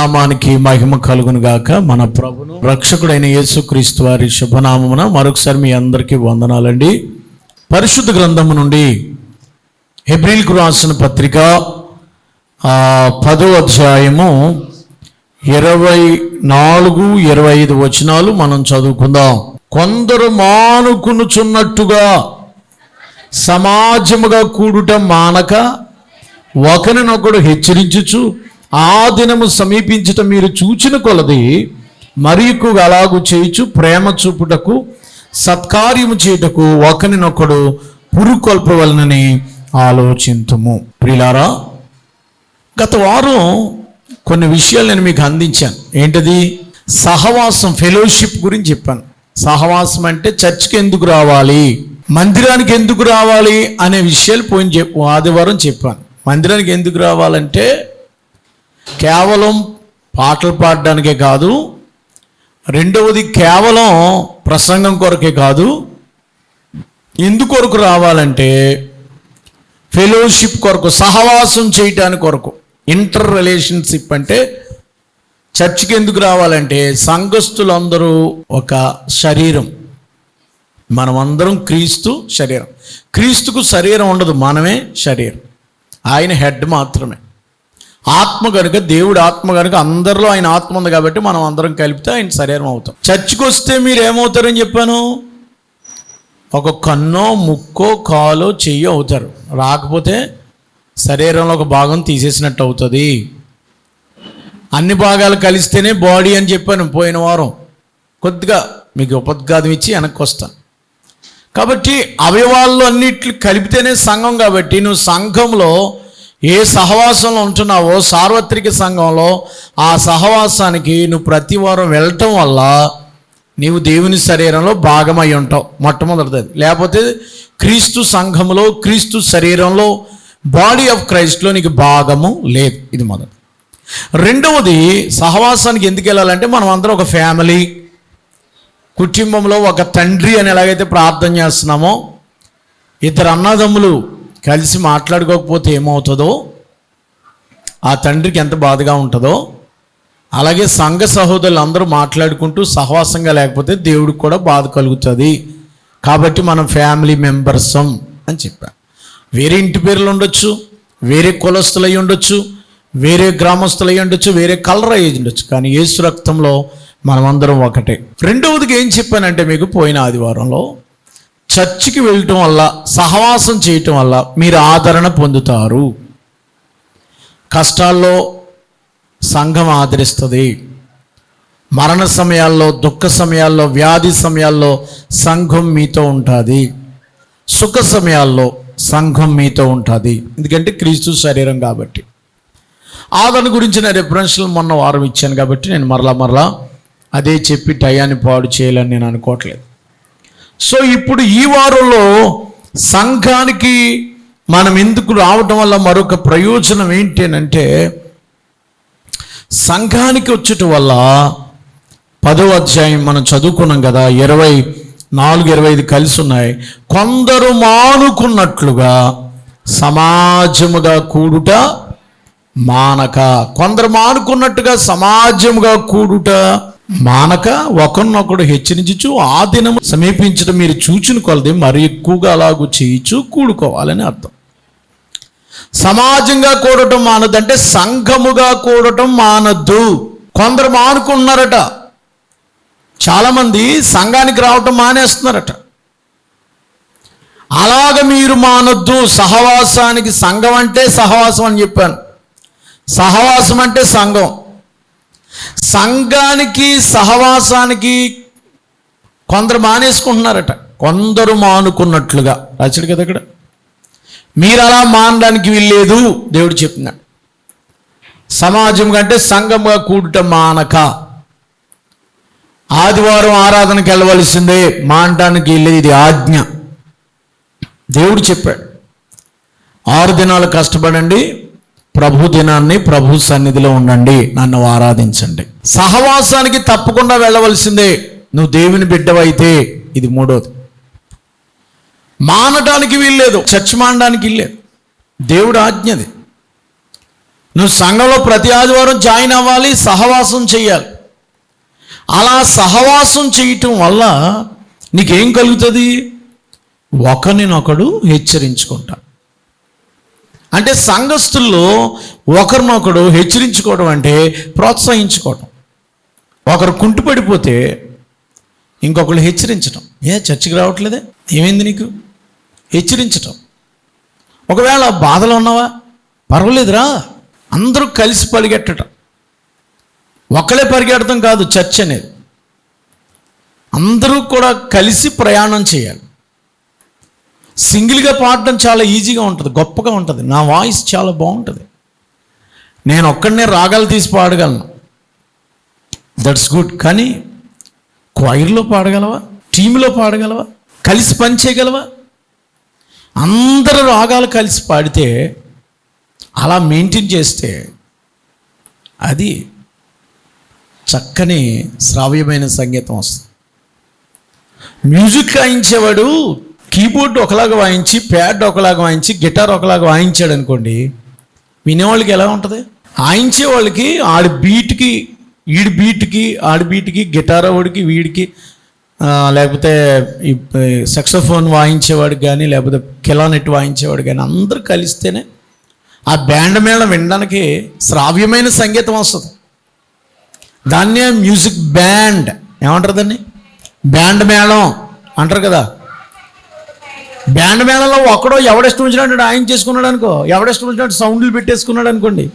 నామానికి మహిమ కలుగును గాక. మన ప్రభును రక్షకుడైన యేసుక్రీస్తు వారి శుభనామమున మరొకసారి మీ అందరికీ వందనాలండి. పరిశుద్ధ గ్రంథము నుండి హెబ్రీలకు రాసిన పత్రిక 10వ అధ్యాయము 24-25 వచనాలు మనం చదువుకుందాం. కొందరు మానుకునుచున్నట్టుగా సమాజముగా కూడుట మానక ఒకరినొకడు హెచ్చరించుచు ఆ దినము సమీపించుట మీరు చూచిన కొలది మరి ఎక్కువగా అలాగూ చేయుచు ప్రేమ చూపుటకు సత్కార్యము చేయుటకు ఒకరినొకడు పురుకొల్పవలనని ఆలోచింతుము. ప్రియులారా, గత వారం కొన్ని విషయాలు నేను మీకు అందించాను. ఏంటది? సహవాసం, ఫెలోషిప్ గురించి చెప్పాను. సహవాసం అంటే చర్చ్కి ఎందుకు రావాలి, మందిరానికి ఎందుకు రావాలి అనే విషయాలు ఆదివారం చెప్పాను. మందిరానికి ఎందుకు రావాలంటే కేవలం పాటలు పాడడానికే కాదు, రెండవది కేవలం ప్రసంగం కొరకే కాదు. ఎందుకొరకు రావాలంటే ఫెలోషిప్ కొరకు, సహవాసం చేయటానికి కొరకు. ఇంటర్ రిలేషన్షిప్ అంటే చర్చికి ఎందుకు రావాలంటే సంఘస్థులందరూ ఒక శరీరం, మనమందరం క్రీస్తు శరీరం. క్రీస్తుకు శరీరం ఉండదు, మనమే శరీరం, ఆయన హెడ్ మాత్రమే. ఆత్మ కనుక, దేవుడు ఆత్మ కనుక అందరిలో ఆయన ఆత్మ ఉంది కాబట్టి మనం అందరం కలిపితే ఆయన శరీరం అవుతాం. చర్చికి వస్తే మీరు ఏమవుతారని చెప్పాను? ఒక కన్నో ముక్కో కాలో చెయ్యో అవుతారు. రాకపోతే శరీరంలో ఒక భాగం తీసేసినట్టు అవుతుంది. అన్ని భాగాలు కలిస్తేనే బాడీ అని చెప్పాను పోయిన వారం. కొద్దిగా మీకు ఉపద్ఘాతం ఇచ్చి వెనక్కి వస్తాను. కాబట్టి అవయవాల్లో అన్నిట్లు కలిపితేనే సంఘం. కాబట్టి నువ్వు సంఘంలో ఏ సహవాసంలో ఉంటున్నావో, సార్వత్రిక సంఘంలో ఆ సహవాసానికి నువ్వు ప్రతి వారం వెళ్ళటం వల్ల నీవు దేవుని శరీరంలో భాగమై ఉంటావు. మొట్టమొదటిది. లేకపోతే క్రీస్తు సంఘంలో, క్రీస్తు శరీరంలో, బాడీ ఆఫ్ క్రైస్ట్లో నీకు భాగము లేదు. ఇది మొదటి. రెండవది, సహవాసానికి ఎందుకు వెళ్ళాలంటే మనం అందరం ఒక ఫ్యామిలీ, కుటుంబంలో ఒక తండ్రి అని ఎలాగైతే ప్రార్థన చేస్తున్నామో, ఇద్దరు అన్నదమ్ములు కలిసి మాట్లాడుకోకపోతే ఏమవుతుందో, ఆ తండ్రికి ఎంత బాధగా ఉంటుందో, అలాగే సంఘ సహోదరులు అందరూ మాట్లాడుకుంటూ సహవాసంగా లేకపోతే దేవుడికి కూడా బాధ కలుగుతుంది. కాబట్టి మనం ఫ్యామిలీ మెంబర్సం అని చెప్పాను. వేరే ఇంటి పేర్లు ఉండొచ్చు, వేరే కులస్తులు అయి ఉండొచ్చు, వేరే గ్రామస్తులు అయి ఉండొచ్చు, వేరే కలర్ అయ్యి ఉండొచ్చు, కానీ యేసు రక్తంలో మనమందరం ఒకటే. రెండవదిగా ఏం చెప్పానంటే మీకు పోయిన ఆదివారంలో, చర్చికి వెళ్ళటం వల్ల, సహవాసం చేయటం వల్ల మీరు ఆదరణ పొందుతారు. కష్టాల్లో సంఘం ఆదరిస్తుంది. మరణ సమయాల్లో, దుఃఖ సమయాల్లో, వ్యాధి సమయాల్లో సంఘం మీతో ఉంటుంది. సుఖ సమయాల్లో సంఘం మీతో ఉంటుంది. ఎందుకంటే క్రీస్తు శరీరం కాబట్టి. ఆదరణ గురించి నేను రెఫరెన్స్లు మొన్న వారం ఇచ్చాను కాబట్టి నేను మరలా అదే చెప్పి టయాన్ని పాడు చేయాలని నేను అనుకోవట్లేదు. సో ఇప్పుడు ఈ వారంలో సంఘానికి మనం ఎందుకు రావటం వల్ల మరొక ప్రయోజనం ఏంటి అంటే, సంఘానికి వచ్చటం వల్ల 10వ అధ్యాయం మనం చదువుకున్నాం కదా, 24-25 కలిసి ఉన్నాయి. కొందరు మానుకున్నట్లుగా సమాజముగా కూడుట మానక. కొందరు మానుకున్నట్టుగా సమాజముగా కూడుట మానక ఒకరినొకడు హెచ్చరించుచు ఆ దినము సమీపించడం మీరు చూచిన కొలది మరి ఎక్కువగా అలాగూ చేయించు కూడుకోవాలని అర్థం. సమాజంగా కూడటం మానదంటే సంఘముగా కూడటం మానద్దు. కొందరు మానుకుంటున్నారట. చాలామంది సంఘానికి రావటం మానేస్తున్నారట. అలాగ మీరు మానొద్దు. సహవాసానికి, సంఘం అంటే సహవాసం అని చెప్పాను, సహవాసం అంటే సంఘం. సంఘానికి, సహవాసానికి కొందరు మానేసుకుంటున్నారట. కొందరు మానుకున్నట్లుగా రాశాడు కదా ఇక్కడ. మీరు అలా మానడానికి వీల్లేదు దేవుడు చెప్తున్నాడు. సమాజం కంటే సంఘంగా కూడుట మానక. ఆదివారం ఆరాధనకి వెళ్ళవలసిందే, మానడానికి వీల్లేదు, ఇది ఆజ్ఞ. దేవుడు చెప్పాడు 6 దినాలు కష్టపడండి, ప్రభు దినాన్ని ప్రభు సన్నిధిలో ఉండండి, నన్ను ఆరాధించండి. సహవాసానికి తప్పకుండా వెళ్ళవలసిందే నువ్వు దేవుని బిడ్డవైతే. ఇది మూడోది. మానడానికి వీల్లేదు, చర్చ్ మానడానికి వీల్లేదు, దేవుడు ఆజ్ఞది. నువ్వు సంఘంలో ప్రతి ఆదివారం జాయిన్ అవ్వాలి, సహవాసం చేయాలి. అలా సహవాసం చేయటం వల్ల నీకేం కలుగుతుంది? ఒకరినొకడు హెచ్చరించుకుంటా. అంటే సంఘస్థుల్లో ఒకరినొకడు హెచ్చరించుకోవడం అంటే ప్రోత్సహించుకోవడం. ఒకరు కుంటుపడిపోతే ఇంకొకరు హెచ్చరించటం. చర్చికి రావట్లేదే, ఏమైంది నీకు? హెచ్చరించటం. ఒకవేళ బాధలో ఉన్నావా, పర్వాలేదురా, అందరూ కలిసి పరిగెట్టడం. ఒకళ్ళే పరిగెడతాం కాదు చర్చ్ అనేది, అందరూ కూడా కలిసి ప్రయాణం చేయాలి. సింగిల్గా పాడడం చాలా ఈజీగా ఉంటుంది, గొప్పగా ఉంటుంది. నా వాయిస్ చాలా బాగుంటుంది, నేను ఒక్కడనే రాగాలు తీసి పాడగలను, దట్స్ గుడ్. కానీ క్వైర్లో పాడగలవా? టీంలో పాడగలవా? కలిసి పని చేయగలవా? అందరూ రాగాలు కలిసి పాడితే, అలా మెయింటైన్ చేస్తే అది చక్కని శ్రావ్యమైన సంగీతం వస్తుంది. మ్యూజిక్ వాయించేవాడు కీబోర్డ్ ఒకలాగా వాయించి, ప్యాడ్ ఒకలాగా వాయించి, గిటార్ ఒకలాగా వాయించాడు అనుకోండి, వినేవాళ్ళకి ఎలా ఉంటుంది? వాయించే వాళ్ళకి ఆడి బీట్కి ఈడి బీట్కి, ఆడి బీట్కి, గిటార్ వాడికి వీడికి, లేకపోతే ఈ సెక్సోఫోన్ వాయించేవాడికి కానీ, లేకపోతే కిలానెట్ వాయించేవాడు కానీ, అందరూ కలిస్తేనే ఆ బ్యాండ్ మేళం వినడానికి శ్రావ్యమైన సంగీతం వస్తుంది. దాన్నే మ్యూజిక్ బ్యాండ్ ఏమంటారు? దాన్ని బ్యాండ్ మేళం అంటారు కదా. బ్యాండ్ మేళంలో ఒకడో ఎవడెష్టం వచ్చినట్టు ఆయన చేసుకున్నాడు అనుకో, ఎవడెష్టం వచ్చినట్టు సౌండ్లు పెట్టేసుకున్నాడు అనుకోండి,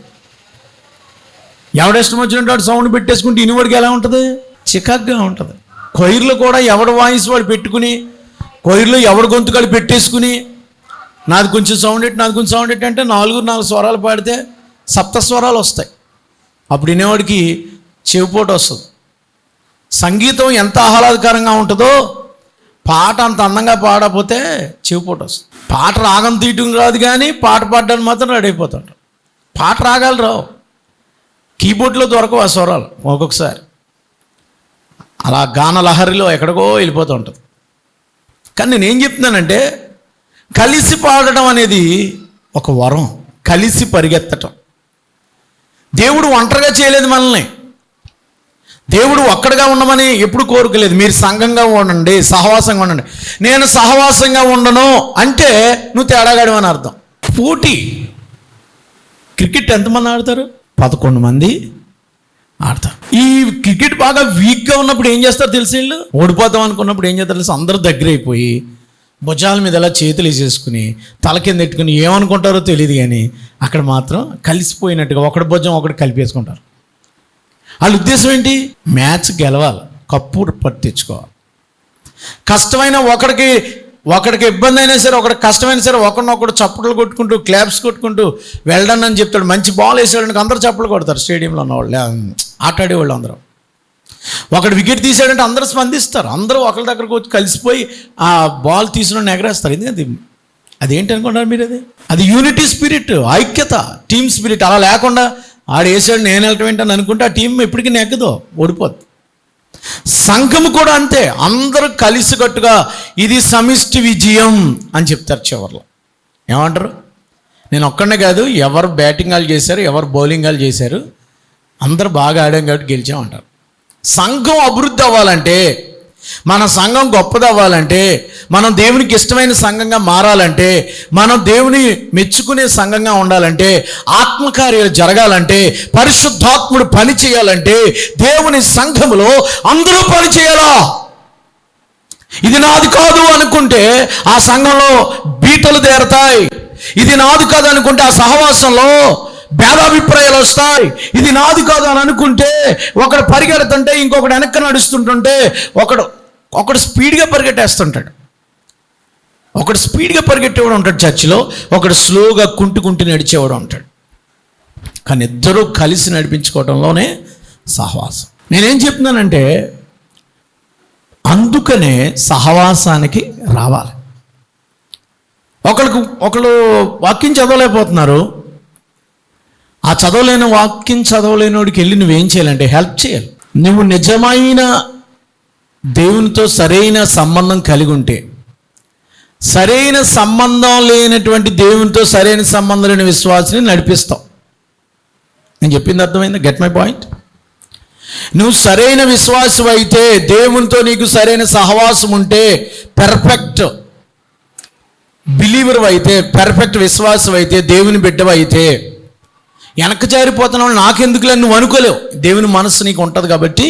ఎవడెష్టం వచ్చినట్టు సౌండ్ పెట్టేసుకుంటే ఇనివాడికి ఎలా ఉంటుంది? చికాగ్గా ఉంటుంది. కొయిర్లో కూడా ఎవడు వాయిస్ వాడు పెట్టుకుని, కొయిర్లో ఎవడు గొంతుకాలు పెట్టేసుకుని, నాది కొంచెం సౌండ్ ఎట్టు, నాది కొంచెం సౌండ్ ఎట్టు అంటే 4 స్వరాలు పాడితే సప్తస్వరాలు వస్తాయి. అప్పుడు వినేవాడికి చెవిపోటు వస్తుంది. సంగీతం ఎంత ఆహ్లాదకరంగా ఉంటుందో పాట అంత అందంగా పాడకపోతే చెవిపోటు వస్తుంది. పాట రాగం తీయటం రాదు కానీ పాట పాడడానికి మాత్రం రెడీ అయిపోతుంటాం. పాట రాగాలు రావు, కీబోర్డ్లో దొరకవు ఆ స్వరాలు. ఒక్కొక్కసారి అలా గాన లహరిలో ఎక్కడికో వెళ్ళిపోతూ ఉంటుంది. కానీ నేనేం చెప్తున్నానంటే, కలిసి పాడటం అనేది ఒక వరం, కలిసి పరిగెత్తటం. దేవుడు ఒంటరిగా చేయలేదు మనల్ని, దేవుడు ఒక్కడిగా ఉండమని ఎప్పుడు కోరుకోలేదు. మీరు సంఘంగా ఉండండి, సహవాసంగా ఉండండి. నేను సహవాసంగా ఉండను అంటే నువ్వు తేడాగాడు అని అర్థం. పోటీ. క్రికెట్ ఎంతమంది ఆడతారు? 11 మంది ఆడతారు. ఈ క్రికెట్ బాగా వీక్గా ఉన్నప్పుడు ఏం చేస్తారు తెలుసు? వీళ్ళు ఓడిపోతాం అనుకున్నప్పుడు ఏం చేస్తారు తెలుసు? అందరూ దగ్గర అయిపోయి భుజాల మీద ఎలా చేతులు వేసేసుకుని తల కింద పెట్టుకుని ఏమనుకుంటారో తెలియదు, కానీ అక్కడ మాత్రం కలిసిపోయినట్టుగా ఒకటి భుజం ఒకటి కలిపేసుకుంటారు. వాళ్ళ ఉద్దేశం ఏంటి? మ్యాచ్ గెలవాలి, కప్పు తెచ్చుకోవాలి. కష్టమైన ఒకడికి ఇబ్బంది అయినా సరే, ఒకడికి కష్టమైనా సరే, ఒకరినొకడు చప్పట్లు కొట్టుకుంటూ క్లాప్స్ కొట్టుకుంటూ వెళ్ళడం అని చెప్తాడు. మంచి బాల్ వేసాడానికి అందరూ చప్పట్లు కొడతారు, స్టేడియంలో ఉన్నవాళ్ళు, ఆటాడేవాళ్ళు అందరూ. ఒకడు వికెట్ తీసాడంటే అందరూ స్పందిస్తారు, అందరూ ఒకరి దగ్గరకు వచ్చి కలిసిపోయి ఆ బాల్ తీసిన ఎగరేస్తారు. ఎందుకంటే అదేంటి అనుకుంటారు మీరు? అది యూనిటీ స్పిరిట్, ఐక్యత, టీమ్ స్పిరిట్. అలా లేకుండా ఆడు వేసాడు నేను వెళ్ళటం ఏంటని అనుకుంటే ఆ టీం ఎప్పటికీ నెగ్గదో, ఓడిపోద్ది. సంఘము కూడా అంతే, అందరూ కలిసికట్టుగా ఇది సమిష్టి విజయం అని చెప్తారు చివర్లో. ఏమంటారు? నేను ఒక్కడనే కాదు, ఎవరు బ్యాటింగ్ వాళ్ళు చేశారు, ఎవరు బౌలింగ్ వాళ్ళు చేశారు, అందరూ బాగా ఆడాం కాబట్టి గెలిచామంటారు. సంఘం అభివృద్ధి అవ్వాలంటే, మన సంఘం గొప్పది అవ్వాలంటే, మనం దేవునికి ఇష్టమైన సంఘంగా మారాలంటే, మనం దేవుని మెచ్చుకునే సంఘంగా ఉండాలంటే, ఆత్మకార్యాలు జరగాలంటే, పరిశుద్ధాత్ముడు పని చేయాలంటే, దేవుని సంఘములో అందరూ పని చేయాలా? ఇది నాది కాదు అనుకుంటే ఆ సంఘంలో బీటలు దేరతాయి. ఇది నాది కాదు అనుకుంటే ఆ సహవాసంలో భేదాభిప్రాయాలు వస్తాయి. ఇది నాది కాదు అని అనుకుంటే ఒకడు పరిగెడుతుంటే ఇంకొకడు వెనక్కి నడుస్తుంటుంటే ఒకడు స్పీడ్గా పరిగెట్టేస్తుంటాడు. ఒకడు స్పీడ్గా పరిగెట్టేవాడు ఉంటాడు చర్చిలో, ఒకడు స్లోగా కుంటుకుంటూ నడిచేవాడు ఉంటాడు. కానీ ఇద్దరూ కలిసి నడిపించుకోవడంలోనే సహవాసం. నేనేం చెప్తున్నానంటే, అందుకనే సహవాసానికి రావాలి. ఒకళ్ళు వాక్యం చదవలేకపోతున్నారు, ఆ వాక్యం చదవలేనోడికి వెళ్ళి నువ్వేం చేయాలంటే హెల్ప్ చేయాలి. నువ్వు నిజమైన దేవునితో సరైన సంబంధం కలిగి ఉంటే, సరైన సంబంధం లేనటువంటి దేవునితో సరైన సంబంధం లేని విశ్వాసాన్ని నడిపిస్తావు. నేను చెప్పింది అర్థమైందా? Get my point. నువ్వు సరైన విశ్వాసం అయితే, దేవునితో నీకు సరైన సహవాసం ఉంటే, పెర్ఫెక్ట్ బిలీవర్ అయితే, పెర్ఫెక్ట్ విశ్వాసం అయితే, దేవుని బిడ్డవు అయితే, వెనక జారిపోతున్నావు నాకెందుకులే నువ్వు అనుకోలేవు. దేవుని మనసు నీకు ఉంటుంది కాబట్టి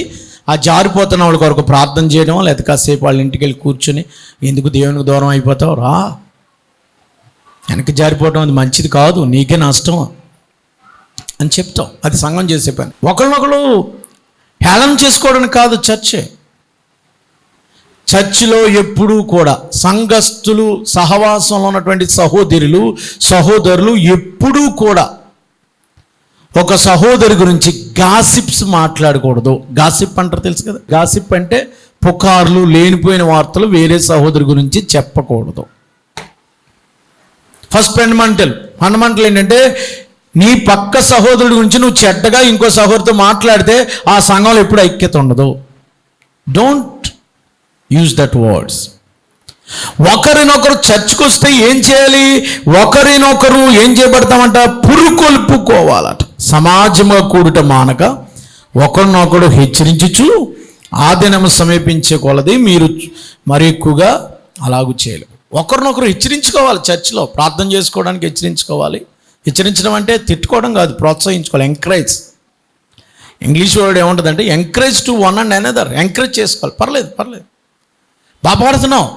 ఆ జారిపోతున్న వాళ్ళ కొరకు ప్రార్థన చేయడం, లేకపోతే కాసేపు వాళ్ళ ఇంటికి వెళ్ళి కూర్చొని ఎందుకు దేవునికి దూరం అయిపోతావు రా. వెనక జారిపోవడం అది మంచిది కాదు, నీకే నష్టం అని చెప్తాం. అది సంఘం చేసే పని. ఒకళ్ళనొకళ్ళు హేళన చేసుకోవడానికి కాదు చర్చిలో ఎప్పుడూ కూడా సంఘస్థులు, సహవాసంలో ఉన్నటువంటి సహోదరులు ఎప్పుడూ కూడా ఒక సహోదరి గురించి గాసిప్స్ మాట్లాడకూడదు. గాసిప్ అంటారు తెలుసు కదా. గాసిప్ అంటే పుకార్లు, లేనిపోయిన వార్తలు వేరే సహోదరి గురించి చెప్పకూడదు. ఫస్ట్ ఫండమెంటల్ ఏంటంటే, నీ పక్క సహోదరుడి గురించి నువ్వు చెడ్డగా ఇంకో సహోదరితో మాట్లాడితే ఆ సంఘంలో ఎప్పుడు ఐక్యత ఉండదు. Don't use that words. ఒకరినొకరు చర్చకు వస్తే ఏం చేయాలి? ఒకరినొకరు ఏం చేయబడతామంట? పురుకొల్పుకోవాలట. సమాజంగా కూడుట మానక ఒకరినొకడు హెచ్చరించుచు ఆ దినము సమీపించే కొలది మీరు మరి ఎక్కువగా అలాగూ చేయలేరు. ఒకరినొకరు హెచ్చరించుకోవాలి. చర్చిలో ప్రార్థన చేసుకోవడానికి హెచ్చరించుకోవాలి. హెచ్చరించడం అంటే తిట్టుకోవడం కాదు, ప్రోత్సహించుకోవాలి. ఎంకరేజ్. ఇంగ్లీష్ వర్డ్ ఏముంటుందంటే encourage to one and another. Encourage చేసుకోవాలి. పర్లేదు బాగా పాడుతున్నావు,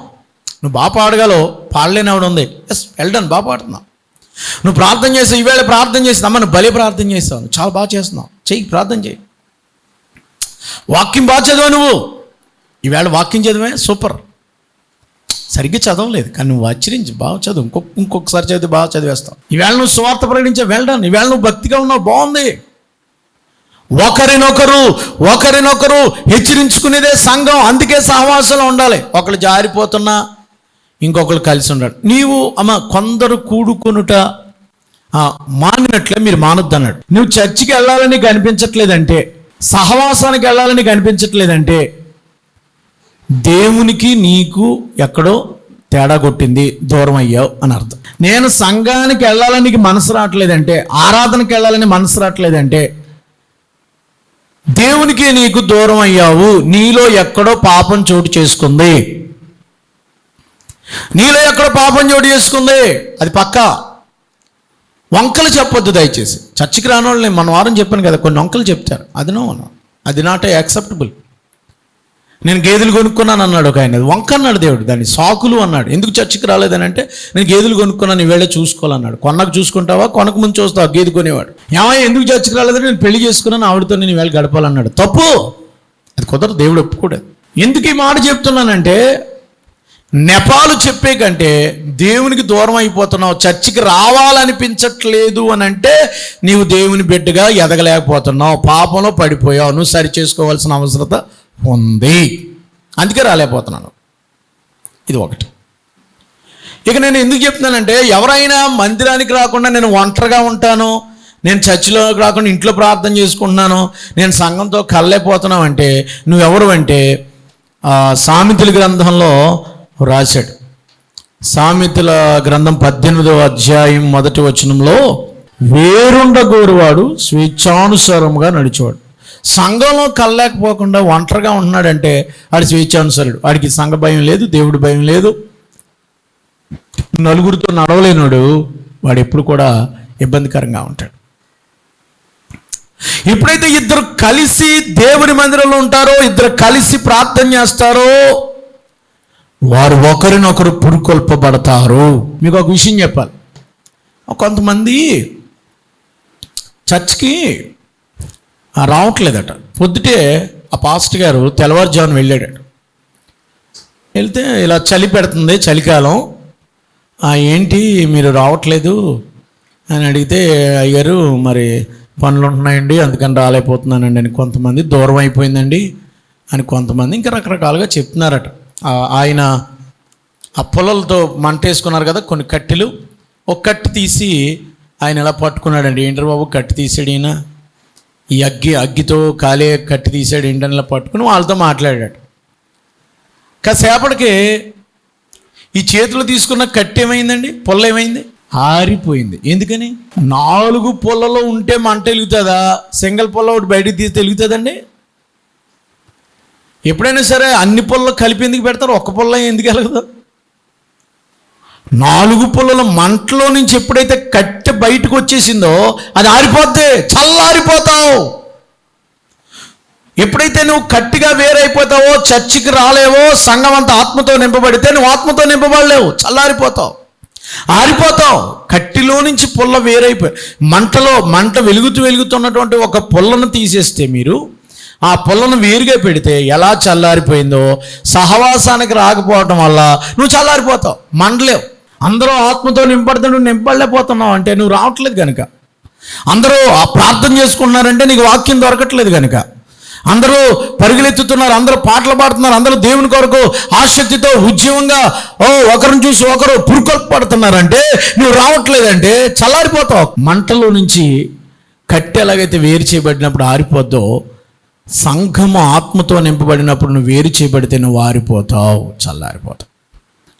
నువ్వు బాగా పాడగలవు, పాడలేని ఆవిడ ఉంది, ఎస్ వెల్ డన్, బాగా పాడుతున్నావు. నువ్వు ప్రార్థన చేసావు, ఈవేళ ప్రార్థన చేసి అమ్మ నువ్వు భలే ప్రార్థన చేస్తావు, నువ్వు చాలా బాగా చేస్తున్నావు, చెయ్యి ప్రార్థన చేయి. వాక్యం బాగా చదివా, నువ్వు ఈవేళ వాక్యం చదివే సూపర్. సరిగ్గా చదవలేదు కానీ నువ్వు ఆచరించి బాగా చదువు, ఇంకొకసారి చదివి బాగా చదివేస్తావు. ఈవేళ నువ్వు స్వార్థ ప్రకటించే వెల్ డన్, ఈవేళ నువ్వు భక్తిగా ఉన్నావు, బాగుంది. ఒకరినొకరు హెచ్చరించుకునేదే సంఘం. అందుకే సహవాసంలో ఉండాలి. ఒకళ్ళు జారిపోతున్నా ఇంకొకరు కలిసి ఉండాలి. నీవు కొందరు కూడుకొనుట మానినట్లే మీరు మానొద్దు అన్నాడు. నువ్వు చర్చికి వెళ్ళాలని నీకు అనిపించట్లేదంటే, సహవాసానికి వెళ్ళాలని నీకు అనిపించట్లేదంటే, దేవునికి నీకు ఎక్కడో తేడా కొట్టింది, దూరం అయ్యావు అని అర్థం. నేను సంఘానికి వెళ్ళాలని నీకు మనసు రావట్లేదంటే, ఆరాధనకి వెళ్ళాలని మనసు రావట్లేదంటే, దేవునికి నీకు దూరం అయ్యావు. నీలో ఎక్కడో పాపం చోటు చేసుకుంది. అది పక్కా. వంకలు చెప్పొద్దు దయచేసి. చర్చికి రాని వాళ్ళని మన వారం చెప్పాను కదా, కొన్ని వంకలు చెప్తారు. అది నాట్ యాక్సెప్టబుల్. నేను గేదెలు కొనుక్కున్నాను అన్నాడు ఒక ఆయన. వంక అన్నాడు దేవుడు, దాన్ని సాకులు అన్నాడు. ఎందుకు చర్చికి రాలేదని అంటే, నేను గేదెలు కొనుక్కున్నాను, ఈవేళ చూసుకోవాలన్నాడు. కొన్నకు చూసుకుంటావా, కొనకు ముందు చూస్తావా గేదె కొనేవాడు. ఏమయ్య ఎందుకు చర్చికి రాలేదని, నేను పెళ్లి చేసుకున్నాను, ఆవిడతో నేను ఈవేళ గడపాలన్నాడు. తప్పు, అది కుదరదు, దేవుడు ఒప్పుకోలేదు. ఎందుకు ఈ మాట చెప్తున్నానంటే, నెపాలు చెప్పే కంటే దేవునికి దూరం అయిపోతున్నావు, చర్చికి రావాలనిపించట్లేదు అని అంటే నీవు దేవుని బిడ్డగా ఎదగలేకపోతున్నావు, పాపంలో పడిపోయావు, నువ్వు సరి చేసుకోవాల్సిన అవసరత ఉంది. అందుకే రాలేకపోతున్నాను. ఇది ఒకటి. ఇక నేను ఎందుకు చెప్తున్నానంటే, ఎవరైనా మందిరానికి రాకుండా నేను ఒంటరిగా ఉంటాను, నేను చర్చిలోకి రాకుండా ఇంట్లో ప్రార్థన చేసుకుంటున్నాను, నేను సంఘంతో కలలేకపోతున్నావు అంటే నువ్వెవరు అంటే, సామెతల గ్రంథంలో రాశాడు. సామెతల గ్రంథం 18వ అధ్యాయం 1వ వచనంలో, వేరుండగోరువాడు స్వేచ్ఛానుసారముగా నడిచేవాడు. సంఘంలో కలలేకపోకుండా ఒంటరిగా ఉంటున్నాడంటే వాడు స్వేచ్ఛానుసారుడు. వాడికి సంఘ భయం లేదు, దేవుడి భయం లేదు, నలుగురితో నడవలేనాడు, వాడు ఎప్పుడు కూడా ఇబ్బందికరంగా ఉంటాడు. ఎప్పుడైతే ఇద్దరు కలిసి దేవుని మందిరంలో ఉంటారో, ఇద్దరు కలిసి ప్రార్థన చేస్తారో, వారు ఒకరినొకరు పురుకొల్పబడతారు. మీకు ఒక విషయం చెప్పాలి. కొంతమంది చర్చ్కి రావట్లేదట. పొద్దుటే ఆ పాస్టర్ గారు తెల్లవారుజామున వెళ్ళాడట. వెళ్తే ఇలా చలి పెడుతుంది, చలికాలం, ఏంటి మీరు రావట్లేదు అని అడిగితే, అయ్యారు మరి పనులు ఉంటున్నాయండి అందుకని రాలేకపోతున్నానండి అని కొంతమంది, దూరం అయిపోయిందండి అని కొంతమంది, ఇంకా రకరకాలుగా చెప్తున్నారట. ఆయన ఆ పొలాలతో మంట వేసుకున్నారు కదా, కొన్ని కట్టెలు, ఒక కట్టి తీసి ఆయన ఎలా పట్టుకున్నాడండి. ఏంటర్ బాబు కట్టి తీసాడు ఈయన, ఈ అగ్గితో కాలే కట్టి తీసాడు ఏంటని ఇలా పట్టుకుని వాళ్ళతో మాట్లాడాడు. కాసేపటికి ఈ చేతిలో తీసుకున్న కట్టి ఏమైందండి, పొల్ల ఏమైంది, ఆరిపోయింది. ఎందుకని? 4 పుల్లలో ఉంటే మంట వెలుగుతుందా? సింగిల్ పుల్ల ఒకటి బయటికి తీసి వెలుగుతుందండి? ఎప్పుడైనా సరే అన్ని పుల్లలు కలిపి ఎందుకు పెడతారు? ఒక్క పుల్ల ఎందుకు వెలగదు? 4 పుల్లల మంటలో నుంచి ఎప్పుడైతే కట్టె బయటకు వచ్చేసిందో అది ఆరిపోద్ది, చల్లారిపోతావు. ఎప్పుడైతే నువ్వు కట్టిగా వేరైపోతావో, చర్చికి రాలేవో, సంఘం అంతా ఆత్మతో నింపబడితే నువ్వు ఆత్మతో నింపబడలేవు, చల్లారిపోతావు, ఆరిపోతావు. కట్టిలో నుంచి పుల్ల వేరైపోయి మంట వెలుగుతున్నటువంటి ఒక పుల్లను తీసేస్తే మీరు ఆ పుల్లను వేరుగా పెడితే ఎలా చల్లారిపోయిందో, సహవాసానికి రాకపోవటం వల్ల నువ్వు చల్లారిపోతావు, మండలేవు. అందరూ ఆత్మతో నింపడితే నువ్వు నింపడలేకపోతున్నావు అంటే నువ్వు రావట్లేదు కనుక. అందరూ ప్రార్థన చేసుకుంటున్నారంటే నీకు వాక్యం దొరకట్లేదు కనుక. అందరూ పరుగులెత్తుతున్నారు, అందరూ పాటలు పాడుతున్నారు, అందరూ దేవుని కొరకు ఆసక్తితో ఉద్యమంగా ఒకరిని చూసి ఒకరు పురుకొల్పడుతున్నారంటే నువ్వు రావట్లేదంటే చల్లారిపోతావు. మంటలో నుంచి కట్టె ఎలాగైతే వేరు చేయబడినప్పుడు ఆరిపోద్దో, సంఘము ఆత్మతో నింపబడినప్పుడు నువ్వు వేరు చేయబడితే నువ్వు ఆరిపోతావు, చల్లారిపోతావు.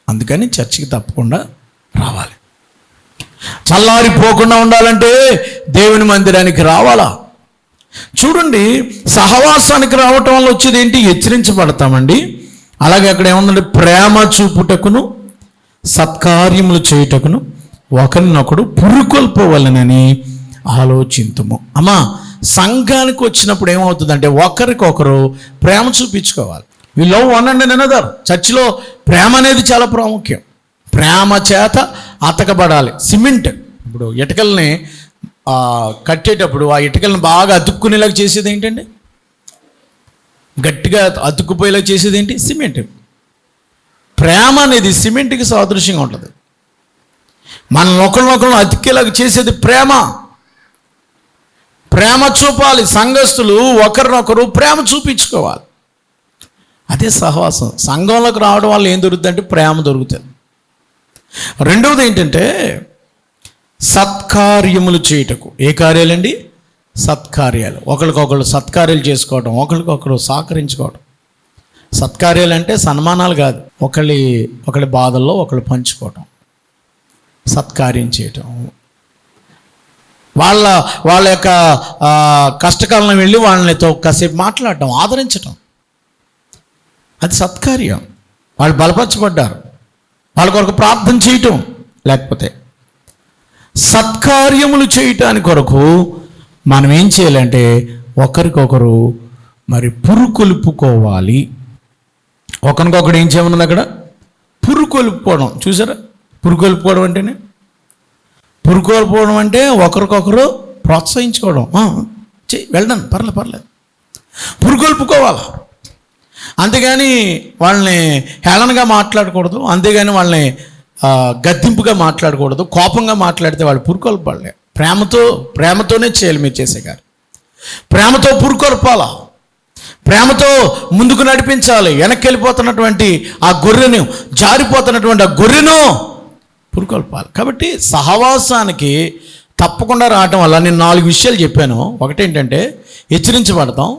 అందుకని చర్చికి తప్పకుండా రావాలి. చల్లారిపోకుండా ఉండాలంటే దేవుని మందిరానికి రావాలా? చూడండి, సహవాసానికి రావటం వల్ల వచ్చేది ఏంటి? హెచ్చరించబడతామండి. అలాగే అక్కడ ఏముందంటే, ప్రేమ చూపుటకును సత్కార్యములు చేయుటకును ఒకరినొకడు పురుకొల్పవలనని ఆలోచింతుము. అమ్మా, సంఘానికి వచ్చినప్పుడు ఏమవుతుందంటే ఒకరికొకరు ప్రేమ చూపించుకోవాలి. We love one and another. చర్చిలో ప్రేమ అనేది చాలా ప్రాముఖ్యం. ప్రేమ చేత అతకబడాలి. సిమెంట్, ఇప్పుడు ఇటుకల్ని కట్టేటప్పుడు ఆ ఇటుకలను బాగా అతుక్కునేలాగా చేసేది ఏంటండి? గట్టిగా అతుక్కుపోయేలా చేసేది ఏంటి? సిమెంట్. ప్రేమ అనేది సిమెంట్కి సాదృశ్యంగా ఉంటుంది. మన ఒకరినొకరు అతికేలాగా చేసేది ప్రేమ. ప్రేమ చూపాలి. సంఘస్థులు ఒకరినొకరు ప్రేమ చూపించుకోవాలి. అదే సహవాసం. సంఘంలోకి రావడం వల్ల ఏం దొరుకుతుంది అంటే ప్రేమ దొరుకుతుంది. రెండవది ఏంటంటే సత్కార్యములు చేయుటకు. ఏ కార్యాలండి? సత్కార్యాలు. ఒకరికొకరు సత్కార్యాలు చేసుకోవడం, ఒకరికొకరు సహకరించుకోవడం. సత్కార్యాలు అంటే సన్మానాలు కాదు, ఒకళ్ళ బాధల్లో ఒకళ్ళు పంచుకోవటం, సత్కార్యం చేయటం. వాళ్ళ యొక్క కష్టకాలంలో వెళ్ళి వాళ్ళతో కాసేపు మాట్లాడటం, ఆదరించటం, అది సత్కార్యం. వాళ్ళు బలపరచబడ్డారు, వాళ్ళ కొరకు ప్రార్థన చేయటం. లేకపోతే సత్కార్యములు చేయటానికి కొరకు మనం ఏం చేయాలంటే ఒకరికొకరు మరి పురుకొల్పుకోవాలి. ఒకరికొకరు ఏం చేయమన్నది అక్కడ? పురుకొల్పుకోవడం. చూసారా? పురుకొల్పుకోవడం అంటేనే, పురుకొల్పుకోవడం అంటే ఒకరికొకరు ప్రోత్సహించుకోవడం. వెళ్దాం, పర్లేదు, పురుకొల్పుకోవాలి. అంతేగాని వాళ్ళని హేళనగా మాట్లాడకూడదు, అంతేగాని వాళ్ళని గద్దింపుగా మాట్లాడకూడదు. కోపంగా మాట్లాడితే వాళ్ళు పురుకొల్పలే. ప్రేమతోనే చేయాలి మీరు చేసే గారు. ప్రేమతో పురుకొల్పాలా, ప్రేమతో ముందుకు నడిపించాలి. వెనక్కి వెళ్ళిపోతున్నటువంటి ఆ గొర్రెను, జారిపోతున్నటువంటి ఆ గొర్రెను పురుకొల్పాలి. కాబట్టి సహవాసానికి తప్పకుండా రావటం వల్ల నేను 4 విషయాలు చెప్పాను. ఒకటేంటంటే హెచ్చరించబడతాం,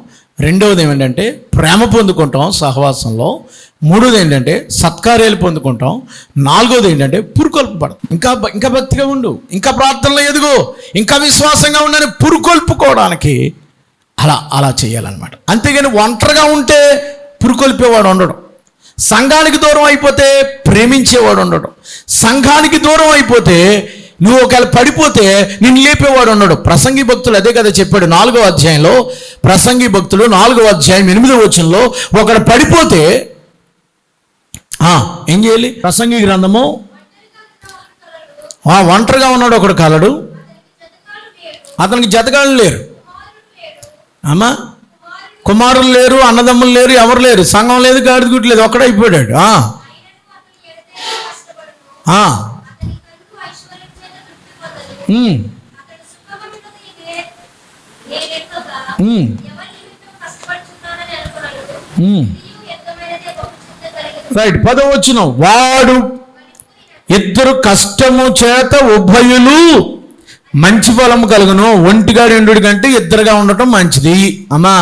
రెండవది ఏమిటంటే ప్రేమ పొందుకుంటాం సహవాసంలో, మూడోది ఏంటంటే సత్కార్యాలు పొందుకుంటాం, నాలుగోది ఏంటంటే పురుకొల్పబడతాం. ఇంకా భక్తిగా ఉండు, ఇంకా ప్రార్థనలో ఎదుగు, ఇంకా విశ్వాసంగా ఉండని పురుకొల్పుకోవడానికి అలా చేయాలన్నమాట. అంతేగాని ఒంటరిగా ఉంటే పురుకొల్పేవాడు ఉండడు, సంఘానికి దూరం అయిపోతే ప్రేమించేవాడు ఉండడు, సంఘానికి దూరం అయిపోతే నువ్వు ఒకవేళ పడిపోతే నిన్ను లేపేవాడు ఉన్నాడు. ప్రసంగి భక్తులు అదే కదా చెప్పాడు 4వ అధ్యాయంలో. ప్రసంగి భక్తులు 4వ అధ్యాయం 8వ వచనంలో ఒకడు పడిపోతే ఏం చేయాలి? ప్రసంగి గ్రంథము, ఒంటరిగా ఉన్నాడు ఒకడు కలడు, అతనికి జతగాళ్ళు లేరు, అమ్మా కుమారులు లేరు, అన్నదమ్ములు లేరు, ఎవరు లేరు, సంఘం లేదు, గాడిద గుడ్డు లేదు, ఒక్కడైపోయాడు. రైట్. 10వ వచనం, వాడు ఇద్దరు కష్టము చేత ఉభయులు మంచి ఫలము కలుగును, ఒంటిగా 2 కంటే ఇద్దరుగా ఉండటం మంచిది. అమ్మా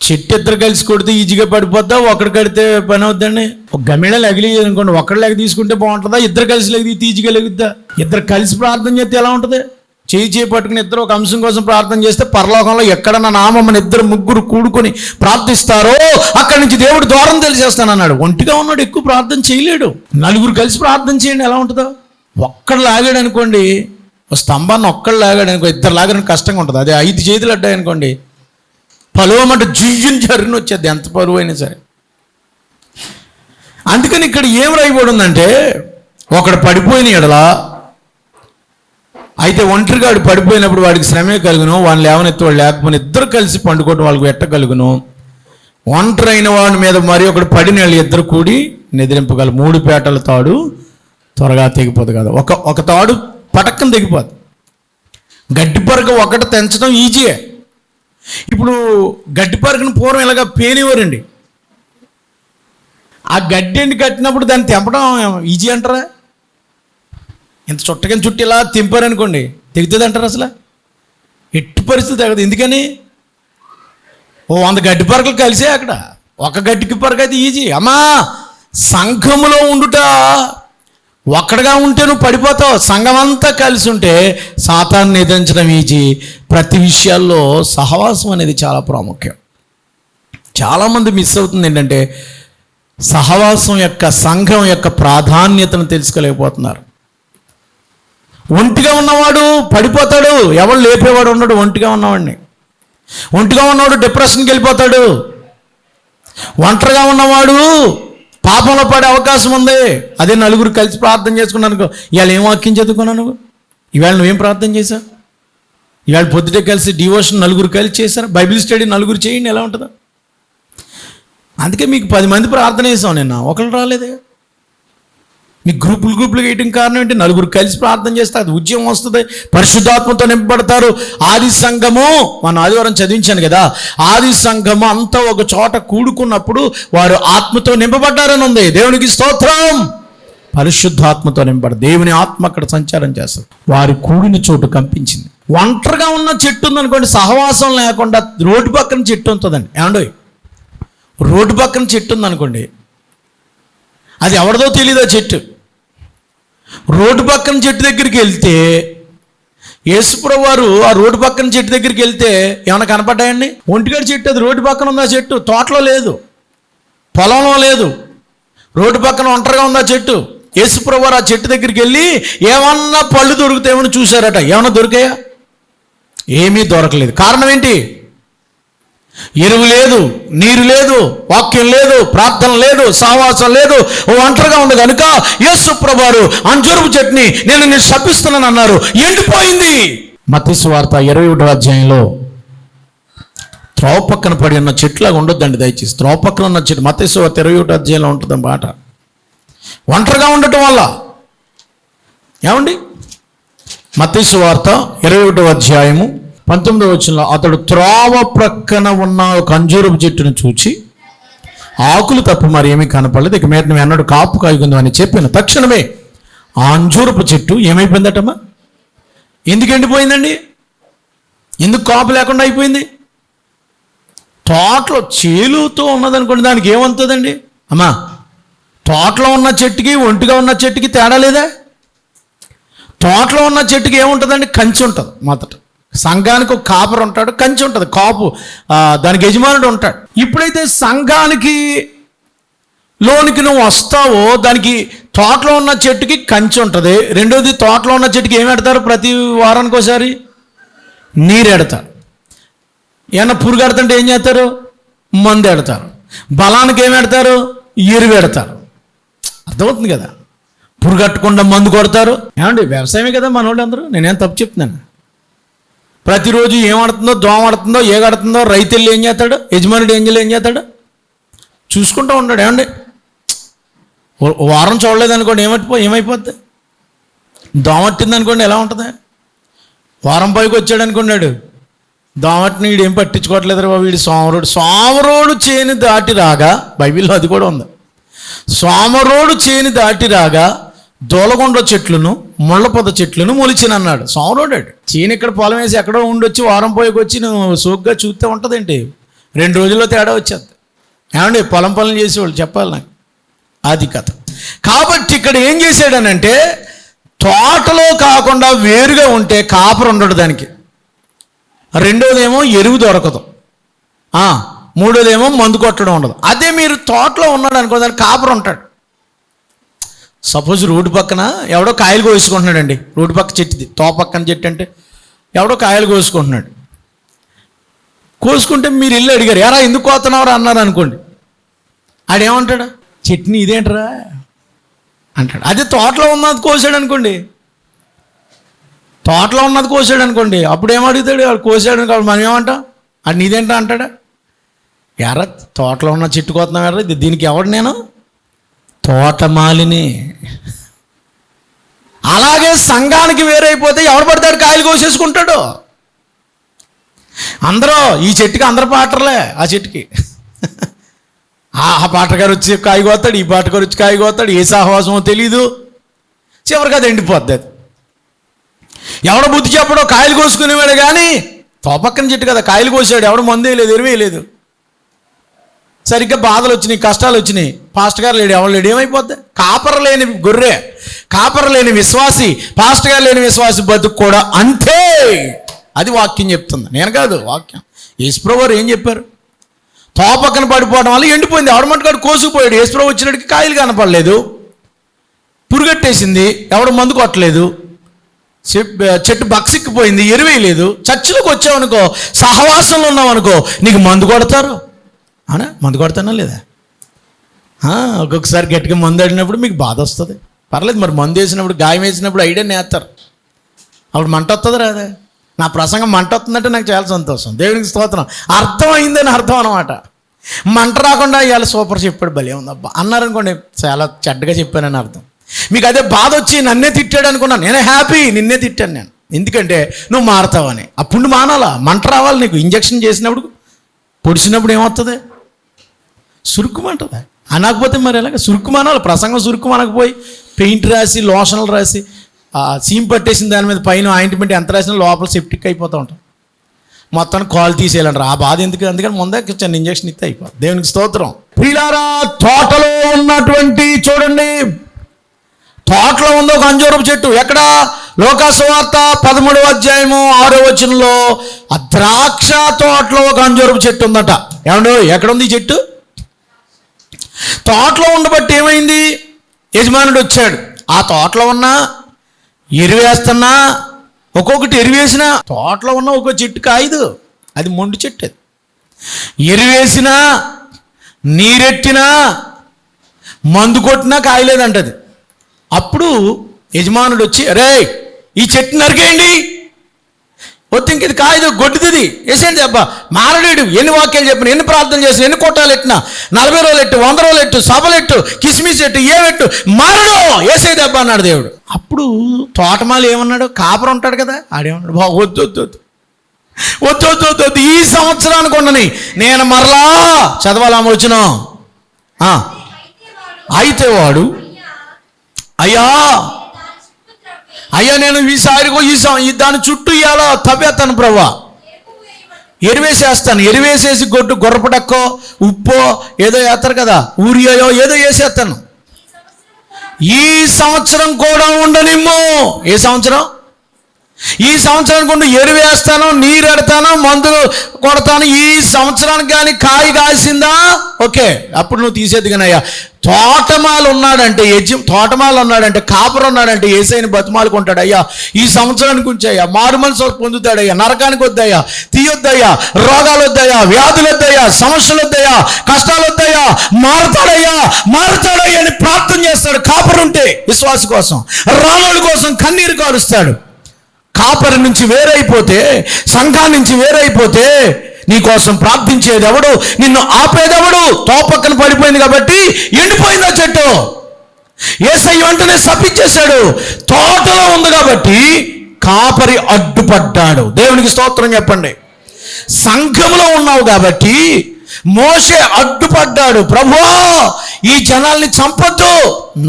చెట్టు ఇద్దరు కలిసి కొడితే ఈజీగా పడిపోద్దా, ఒకడు కడితే పని అవుద్దండి? ఒక గమిళ లెగలి అనుకోండి, ఒకటి లెగ తీసుకుంటే బాగుంటుందా, ఇద్దరు కలిసి లెగితే ఈజీగా లెగుద్దా? ఇద్దరు కలిసి ప్రార్థన చేస్తే ఎలా ఉంటుంది? చేయి పట్టుకుని ఇద్దరు ఒక అంశం కోసం ప్రార్థన చేస్తే పరలోకంలో ఎక్కడ నా నామమ్మని ఇద్దరు ముగ్గురు కూడుకొని ప్రార్థిస్తారో అక్కడి నుంచి దేవుడు ద్వారం తెలిసేస్తానన్నాడు. ఒంటిగా ఉన్నాడు, ఎక్కువ ప్రార్థన చేయలేడు. నలుగురు కలిసి ప్రార్థన చేయండి, ఎలా ఉంటుందో? ఒక్కడు లాగాడు అనుకోండి, ఒక స్తంభాన్ని ఒక్కడు లాగాడు అనుకో, ఇద్దరు లాగడానికి కష్టంగా ఉంటుంది. అదే 5 చేతులు అడ్డాయి అనుకోండి, పలువమంటే జుయ్యుని జరిగిన వచ్చేది, ఎంత పరువు అయినా సరే. అందుకని ఇక్కడ ఏం రాయబడి ఉందంటే, ఒకడు పడిపోయిన ఎడల, అయితే ఒంటరిగాడు పడిపోయినప్పుడు వాడికి శ్రమే కలుగును, వాడిని లేవనెత్తి వాడు లేకపోయినా ఇద్దరు కలిసి పండుకోవడం వాళ్ళకి ఎట్టగలుగును. ఒంటరి అయిన వాడి మీద మరి ఒకడు పడిన వాళ్ళు ఇద్దరు కూడి నిద్రింపగలరు. 3 పేటల తాడు త్వరగా తెగిపోదు కదా. ఒక తాడు పటక్కన తెగిపోదు. గడ్డి పరక ఒకటి తెంచడం ఈజీయే. ఇప్పుడు గడ్డి పరకను పూర్వం ఇలాగా పేనివ్వరండి. ఆ గడ్డి ఎండి కట్టినప్పుడు దాన్ని తెంపడం ఈజీ అంటారా? ఇంత చుట్టకని చుట్టి ఇలా తెంపారనుకోండి, తెగుతుంది అంటారు? అసలు ఎట్టి పరిస్థితి తెగదు. ఎందుకని? 100 గడ్డి పరకలు కలిసే అక్కడ. ఒక గడ్డికి పరక అయితే ఈజీ. అమ్మా, సంఘములో ఉండుట ఒక్కడిగా ఉంటే నువ్వు పడిపోతావు. సంఘం అంతా కలిసి ఉంటే సాతాన్ని ఎదిరించడం ఈజీ. ప్రతి విషయాల్లో సహవాసం అనేది చాలా ప్రాముఖ్యం. చాలామంది మిస్ అవుతుంది ఏంటంటే, సహవాసం యొక్క, సంఘం యొక్క ప్రాధాన్యతను తెలుసుకోలేకపోతున్నారు. ఒంటిగా ఉన్నవాడు పడిపోతాడు, ఎవరు లేపేవాడు ఉన్నాడు. ఒంటిగా ఉన్నవాడు డిప్రెషన్కి వెళ్ళిపోతాడు. ఒంటరిగా ఉన్నవాడు పాపంలో పడే అవకాశం ఉంది. అదే నలుగురు కలిసి ప్రార్థన చేసుకున్నాను అనుకో, ఇవాళ ఏం వాక్యం చదువుకున్నావు నువ్వు? ఇవాళ నువ్వేం ప్రార్థన చేశావు? ఇవాళ పొద్దుటే కలిసి డివోషన్ నలుగురు కలిసి చేశారు, బైబిల్ స్టడీ నలుగురు చేయండి, ఎలా ఉంటుందో? అందుకే మీకు 10 మంది ప్రార్థన చేసాం, నిన్న ఒకళ్ళు రాలేదే. మీ గ్రూపులు వేయటం కారణం ఏంటి? నలుగురు కలిసి ప్రార్థన చేస్తే అది ఉద్యమం వస్తుంది, పరిశుద్ధాత్మతో నింపబడతారు. ఆది సంఘము, మన ఆదివారం చదివించాను కదా, ఆది సంఘము అంతా ఒక చోట కూడుకున్నప్పుడు వారు ఆత్మతో నింపబడ్డారని ఉంది. దేవునికి స్తోత్రం. పరిశుద్ధాత్మతో నింపబడ్డారు. దేవుని ఆత్మ అక్కడ సంచారం చేస్తారు. వారి కూడిన చోటు కంపించింది. ఒంటరిగా ఉన్న చెట్టు ఉందనుకోండి, సహవాసం లేకుండా రోడ్డు పక్కన చెట్టు ఉంటుందండి. ఏమండో, రోడ్డు పక్కన చెట్టు ఉందనుకోండి, అది ఎవరిదో తెలీదు. ఆ చెట్టు రోడ్డు పక్కన చెట్టు దగ్గరికి వెళ్తే, యేసుప్రభువు వారు ఆ రోడ్డు పక్కన చెట్టు దగ్గరికి వెళ్తే ఏమైనా కనపడ్డాయండి? ఒంటిగడి చెట్టు, అది రోడ్డు పక్కన ఉంది. ఆ చెట్టు తోటలో లేదు, పొలంలో లేదు, రోడ్డు పక్కన ఒంటరిగా ఉంది ఆ చెట్టు. యేసుప్రభువు వారు ఆ చెట్టు దగ్గరికి వెళ్ళి ఏమన్నా పళ్ళు దొరుకుతాయేమని చూశారట. ఏమన్నా దొరికాయా? ఏమీ దొరకలేదు. కారణం ఏంటి? ఎరువు లేదు, నీరు లేదు, వాక్యం లేదు, ప్రార్థన లేదు, సహవాసం లేదు, ఒంటరిగా ఉంది కనుక యేసుప్రభువు వారు అంజూరపు చెట్టుని నేను శపిస్తున్నాను అన్నారు, ఎండిపోయింది. మత్తయి సువార్త 21వ అధ్యాయంలో త్రోవ పక్కన పడి ఉన్న చెట్లాగా ఉండొద్దండి దయచేసి. త్రోవ పక్కన ఉన్న చెట్టు మత్తయి సువార్త 21వ అధ్యాయంలో ఉంటుంది మాట. ఒంటరిగా ఉండటం వల్ల ఏమండి? మత్తయి సువార్త 21వ అధ్యాయము 19వ వచనంలో, అతడు త్రోవ ప్రక్కన ఉన్న ఒక అంజూరపు చెట్టును చూచి ఆకులు తప్ప మరి ఏమీ కనపడలేదు, ఇక మీద నువ్వు అన్నాడు కాపు కాయకుందాం అని చెప్పిన తక్షణమే ఆ అంజూరపు చెట్టు ఏమైపోయిందటమ్మా? ఎందుకు ఎండిపోయిందండి? ఎందుకు కాపు లేకుండా అయిపోయింది? తోటలో చేలుతో ఉన్నదనుకోండి, దానికి ఏమవుతుందండి? అమ్మా, తోటలో ఉన్న చెట్టుకి ఒంటిగా ఉన్న చెట్టుకి తేడా లేదా? తోటలో ఉన్న చెట్టుకి ఏముంటుందండి? కంచి ఉంటుంది. మొదట సంఘానికి ఒక కాపరు ఉంటాడు, కంచి ఉంటుంది, కాపు దానికి యజమానుడు ఉంటాడు. ఇప్పుడైతే సంఘానికి లోనికి నువ్వు వస్తావో, దానికి తోటలో ఉన్న చెట్టుకి కంచి ఉంటుంది. రెండోది, తోటలో ఉన్న చెట్టుకి ఏమి పెడతారు? ప్రతి వారానికి ఒకసారి నీరు ఎడతారు. ఏమన్నా పురుగు ఎడతంటే ఏం చేస్తారు? మందు ఎడతారు. బలానికి ఏమి పెడతారు? ఎరువు పెడతారు. అర్థమవుతుంది కదా? పురుగట్టకుండా మందు కొడతారు. ఏమండి, వ్యవసాయమే కదా మన వాళ్ళు అందరూ. నేనేం తప్పు చెప్తున్నాను? ప్రతిరోజు ఏమడుతుందో, దోమ ఆడుతుందో, ఏగడుతుందో రైతు వెళ్ళి ఏం చేస్తాడు? యజమానుడు ఏం చేస్తాడు? చూసుకుంటూ ఉంటాడు. ఏమండి, వారం చూడలేదనుకోండి, ఏమైపోద్ది? దోమట్టింది అనుకోండి, ఎలా ఉంటుంది? వారం పైకి వచ్చాడు అనుకున్నాడు, దోమట్టిని వీడు ఏం పట్టించుకోవట్లేదు బాబు, వీడు సోమరోడు చేని దాటి రాగా, బైబిల్లో అది కూడా ఉంది. సోమరోడు చేని దాటి రాగా దోలగొండ చెట్లను, ముళ్ళ పొద చెట్లను మొలిచిన అన్నాడు. సోమరోడాడు. చేను ఇక్కడ పొలం వేసి ఎక్కడో ఉండొచ్చి వారం పోయికి వచ్చి నువ్వు సోగ్గా చూస్తే ఉంటుందేంటి? 2 రోజుల్లో తేడా వచ్చేది. ఏమండి పొలం పనులు చేసేవాళ్ళు చెప్పాలి నాకు, అది కథ. కాబట్టి ఇక్కడ ఏం చేశాడనంటే తోటలో కాకుండా వేరుగా ఉంటే కాపరు ఉండడు దానికి. రెండోదేమో ఎరువు దొరకదు, మూడోదేమో మందు కొట్టడం ఉండదు. అదే మీరు తోటలో ఉన్నాడు అనుకో, దానికి కాపరు ఉంటాడు. సపోజ్ రోడ్డు పక్కన ఎవడో కాయలు కోసుకుంటున్నాడండి, రోడ్డు పక్క చెట్టుది, పక్కన చెట్టు అంటే ఎవడో కాయలు కోసుకుంటున్నాడు. కోసుకుంటే మీరు వెళ్ళి అడిగారు, ఎరా ఎందుకు కోతున్నావురా అన్నారు అనుకోండి, ఆడేమంటాడు, చట్నీ ఇదేంటరా అంటాడు. అదే తోటలో ఉన్నది కోసాడు అనుకోండి, అప్పుడు ఏమడుగుతాడు, వాడు కోసాడు అనుకో, మనం ఏమంటాం, అది నీదేంటా అంటాడా, ఎరా తోటలో ఉన్న చెట్టు కోతున్నావు ఎర్ర, దీనికి ఎవడు నేను తోటమాలిని. అలాగే సంఘానికి వేరైపోతే ఎవడు పడతాడు కాయలు కోసేసుకుంటాడు. అందరూ ఈ చెట్టుకి అందరు పాటర్లే, ఆ చెట్టుకి ఆ పాటగారు వచ్చి కాయ కోస్తాడు, ఈ పాటగారు వచ్చి కాయ కోస్తాడు, ఏ సహవాసమో తెలీదు, చివరికి అది ఎండిపోద్ది. అది ఎవడ బుద్ధి చెప్పడో కాయలు కోసుకునేవాడు, కానీ తోపక్కన చెట్టు కదా కాయలు కోసాడు, ఎవడు మందే లేదు, ఎరువేయలేదు. సరిగ్గా బాధలు వచ్చినాయి, కష్టాలు వచ్చినాయి, పాస్టర్ గారు లేడు, ఎవరు లేడు, ఏమైపోద్ది? కాపర లేని గొర్రె, కాపర లేని విశ్వాసి, పాస్టర్ గారు లేని విశ్వాసి బతుకు కూడా అంతే. అది వాక్యం చెప్తుంది, నేను కాదు, వాక్యం. యేసుప్రభు వారు ఏం చెప్పారు? తోపక్కన పడిపోవడం వల్ల ఎండిపోయింది, ఎవడమంటుకాడు కోసుకుపోయాడు. యేసుప్రభు వచ్చినడికి కాయలు కనపడలేదు, పురుగట్టేసింది, ఎవడు మందు కొట్టలేదు, చెట్టు బక్సిక్కిపోయింది, ఎరువేయలేదు. చర్చిలోకి వచ్చావనుకో, సహవాసంలో ఉన్నావనుకో, నీకు మందు కొడతారు. అవునా? మందు కొడతానా లేదా? ఒక్కొక్కసారి గట్టిగా మందు ఆడినప్పుడు మీకు బాధ వస్తుంది, పర్లేదు. మరి మందు వేసినప్పుడు, గాయం వేసినప్పుడు ఐడియా నేస్తారు, అప్పుడు మంట వస్తుంది రాదే. నా ప్రసంగం మంట వస్తుందంటే నాకు చాలా సంతోషం, దేవునికి స్తోత్రం. అర్థమైందని అర్థం అనమాట. మంట రాకుండా ఇవాళ సూపర్ చెప్పాడు, భలే ఉందబ్బా అన్నారనుకోండి, చాలా చెడ్డగా చెప్పానని అర్థం. మీకు అదే బాధ వచ్చి నన్నే తిట్టాడు అనుకున్నాను, నేనే హ్యాపీ, నిన్నే తిట్టాను నేను, ఎందుకంటే నువ్వు మారుతావని. అప్పుడు మానాలా, మంట రావాలి నీకు. ఇంజక్షన్ చేసినప్పుడు పొడిచినప్పుడు ఏమవుతుంది? సురుక్కుమంటుంది. అనకపోతే మరి ఎలాగ? సురుక్కుమనాలి. ప్రసంగం సురుక్కుమనకపోయి పెయింట్ రాసి, లోషన్లు రాసి, సీమ్ పట్టేసిన దాని మీద పైన ఆయింట్మెంట్ ఎంత రాసినా లోపల సెప్టిక్ అయిపోతూ ఉంటాం, మొత్తం కాల్ తీసేయాలంటారు. ఆ బాధ ఎందుకు? అందుకని ముందే చిన్న ఇంజక్షన్ ఇస్తే అయిపోతుంది. దేవునికి స్తోత్రం. ప్రియులారా, తోటలో ఉన్నటువంటి చూడండి, తోటలో ఉందో ఒక అంజూరపు చెట్టు. ఎక్కడ? లోకాసు వార్త 13వ అధ్యాయము 6వ వచనంలో ఆ ద్రాక్ష తోటలో ఒక అంజూరపు చెట్టు ఉందట. ఏమండో, ఎక్కడుంది ఈ చెట్టు? తోటలో ఉండబట్టి ఏమైంది? యజమానుడు వచ్చాడు, ఆ తోటలో ఉన్న ఎరువేస్తున్నా, ఒక్కొక్కటి ఎరువేసినా తోటలో ఉన్న ఒక్కో చెట్టు కాయదు, అది మొండి చెట్టు. అది ఎరువేసినా, నీరెట్టినా, మందు కొట్టినా కాయలేదంటది. అప్పుడు యజమానుడు వచ్చి, రే ఈ చెట్టు నరికేయండి, వద్దు ఇంక ఇది కాయదు, గొడ్డుది, వేసేయండి. అబ్బా మారడేడు, ఎన్ని వాక్యాలు చెప్పిన, ఎన్ని ప్రార్థన చేసిన, ఎన్ని కొట్టాలు ఎట్టినా, 40 రోజులు ఎట్టు, 100 రోజులు ఎట్టు, సభలు ఎట్టు, కిస్మిస్ ఎట్టు, ఏవెట్టు, మారడు, వేసేది అబ్బా అన్నాడు దేవుడు. అప్పుడు తోటమాలి ఏమన్నాడు? కాపరు ఉంటాడు కదా, ఆడేమన్నాడు? వద్దు వద్దు వద్దు వద్దు వద్దు వద్దు వద్దు, ఈ సంవత్సరానికి ఉండని, నేను మరలా చదవాలమ్మ వచ్చిన. అయితే వాడు, అయ్యా నేను ఈసారి దాని చుట్టూ ఇవాళ తవ్వేస్తాను ప్రభా, ఎరువేసేస్తాను, ఎరువేసేసి గొర్రపడక్కో, ఉప్పో ఏదో వేస్తారు కదా, ఊరియాయో ఏదో వేసేస్తాను. ఈ సంవత్సరం కూడా ఉండనిమ్ము. ఏ సంవత్సరం? ఈ సంవత్సరానికి ఉండి ఎరువేస్తాను, నీరెడతాను, మందులు కొడతాను. ఈ సంవత్సరానికి కానీ కాయ కాసిందా, ఓకే, అప్పుడు నువ్వు తీసేది. కానీ అయ్యా తోటమాలు ఉన్నాడంటే కాపరు ఉన్నాడంటే యేసయ్యని బతిమాలుకుంటాడు. అయ్యా ఈ సంవత్సరానికి ఉంచయ్యా, మారు మనసు పొందుతాడయ్యా, నరకానికి వద్దయ్యా, తీయొద్దయ్యా, రోగాలు వద్దయ్యా, వ్యాధులు వద్దయ్యా, సమస్యలు వద్దయ్యా, కష్టాలు వద్దయ్యా, మారుతాడయ్యా అని ప్రార్థన చేస్తాడు. కాపరు ఉంటే విశ్వాస కోసం, రాముల కోసం కన్నీరు కారుస్తాడు. కాపరి నుంచి వేరైపోతే, సంఘాన్ని నుంచి వేరైపోతే నీకోసం ప్రార్థించేది ఎవడు? నిన్ను ఆపేదెవడు? తోపక్కన పడిపోయింది కాబట్టి ఎండిపోయిందా చెట్టు. యేసయ్య వెంటనే శపించేశాడు. తోటలో ఉంది కాబట్టి కాపరి అడ్డుపడ్డాడు. దేవునికి స్తోత్రం చెప్పండి. సంఘంలో ఉన్నావు కాబట్టి మోషే అడ్డుపడ్డాడు. ప్రభువా ఈ జనాల్ని చంపొద్దు,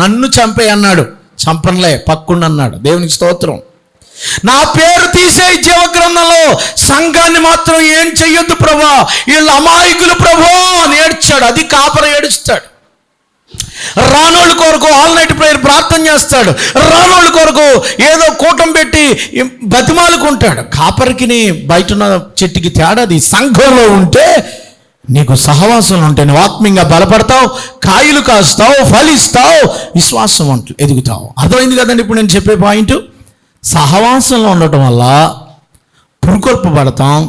నన్ను చంపే అన్నాడు. చంపనలే, పక్కుండన్నాడు. దేవునికి స్తోత్రం. నా పేరు తీసే జీవ గ్రంథంలో సంఘాన్ని మాత్రం ఏం చెయ్యొద్దు ప్రభా, వీళ్ళు అమాయకులు ప్రభా అని ఏడ్చాడు. అది కాపరి ఏడుస్తాడు. రానోళ్ళ కొరకు ఆల్ నైట్ ప్రేయర్ ప్రార్థన చేస్తాడు. రానోళ్ళ కొరకు ఏదో కూటం పెట్టి బతిమాలుకుంటాడు. కాపరికి బయట ఉన్న చెట్టుకి తేడాది. సంఘంలో ఉంటే నీకు సహవాసంలో ఉంటే నువ్వు ఆత్మీయంగా బలపడతావు, కాయలు కాస్తావు, ఫలిస్తావు, విశ్వాసం అంటూ ఎదుగుతావు. అర్థమైంది కదండి ఇప్పుడు నేను చెప్పే పాయింట్. సహవాసంలో ఉండటం వల్ల పురుకొల్పబడతాం,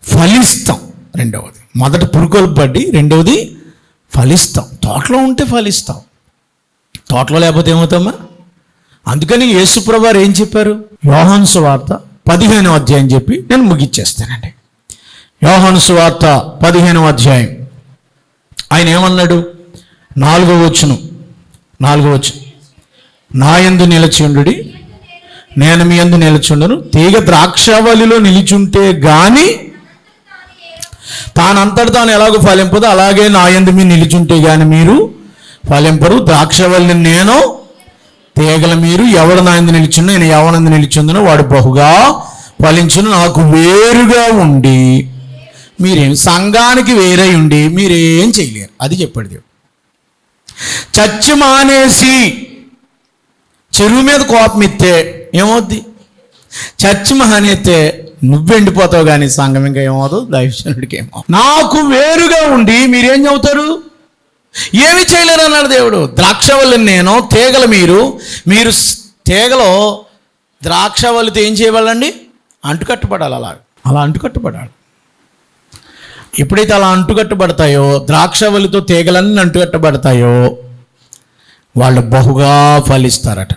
ఫలిస్తాం. రెండవది, మొదట పురుకొల్పబడి రెండవది ఫలిస్తాం. తోటలో ఉంటే ఫలిస్తాం, తోటలో లేకపోతే ఏమవుతామా? అందుకని యేసుప్రభు వారు ఏం చెప్పారు? యోహాను సువార్త 15వ అధ్యాయం చెప్పి నేను ముగిచ్చేస్తానండి. యోహాను సువార్త 15వ అధ్యాయం ఆయన ఏమన్నాడు? 4వ వచనం, నా యందు నిలిచుండుడి, నేను మీ యందు నిలిచుండను. తీగ ద్రాక్షావళిలో నిలిచుంటే గాని తానంతట తాను ఎలాగో ఫలింపదు, అలాగే నా యందు మీరు నిలిచుంటే గాని మీరు ఫలింపరు. ద్రాక్షవల్లిని నేను, తీగల మీరు. ఎవడు నా యందు నిలిచుండో, నేను ఎవనందు నిలిచుందునో వాడు బహుగా ఫలించును. నాకు వేరుగా ఉండి మీరేం, సంఘానికి వేరై ఉండి మీరేం చేయలేరు. అది చెప్పాడు దేవుడు. చచ్చి మానేసి చెరువు మీద కోపం ఇస్తే ఏమవుద్ది? చచ్చి మానేస్తే నువ్వు ఎండిపోతావు, కానీ సంఘం ఇంకా ఏమవుతుంది? దైవజనుడికి ఏమో. నాకు వేరుగా ఉండి మీరేం చెబుతారు? ఏమి చేయలేరు అన్నాడు దేవుడు. ద్రాక్షవల్లిని నేను, తీగల మీరు. మీరు తీగలో ద్రాక్షవల్లితో ఏం చేయవాలండి? అంటుకట్టబడాలి. అలా అంటుకట్టబడాలి. ఎప్పుడైతే అలా అంటుకట్టబడతాయో, ద్రాక్షవల్లితో తీగలన్నీ అంటుకట్టబడతాయో వాళ్ళు బహుగా ఫలిస్తారట.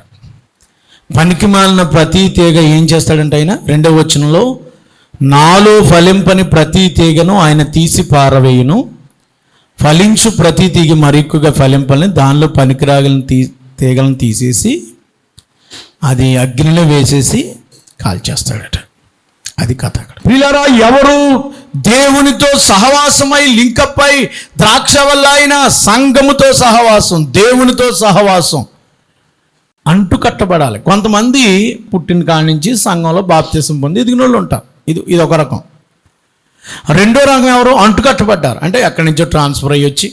పనికి మాలిన ప్రతి తీగ ఏం చేస్తాడంటే ఆయన 2వ వచనంలో, నాలో ఫలింపని ప్రతి తీగను ఆయన తీసి పారవేయును, ఫలించు ప్రతి తీగ మరిక్కుగా ఫలింపని దానిలో పనికిరాగలను తీగలను తీసేసి అది అగ్నిలో వేసేసి కాల్చేస్తాడట. అది కథ. ప్రియులారా, ఎవరు దేవునితో సహవాసమై లింకప్ అయి ద్రాక్షవల్లి అయిన సంఘముతో సహవాసం, దేవునితో సహవాసం అంటు కట్టబడాలి. కొంతమంది పుట్టిన కాడి నుంచి సంఘంలో బాప్తిసం పొంది ఎదిగిన వాళ్ళు ఉంటారు. ఇది ఒక రకం. రెండో రకం ఎవరు? అంటు కట్టబడ్డారు. అంటే ఎక్కడి నుంచో ట్రాన్స్ఫర్ అయ్యి వచ్చి,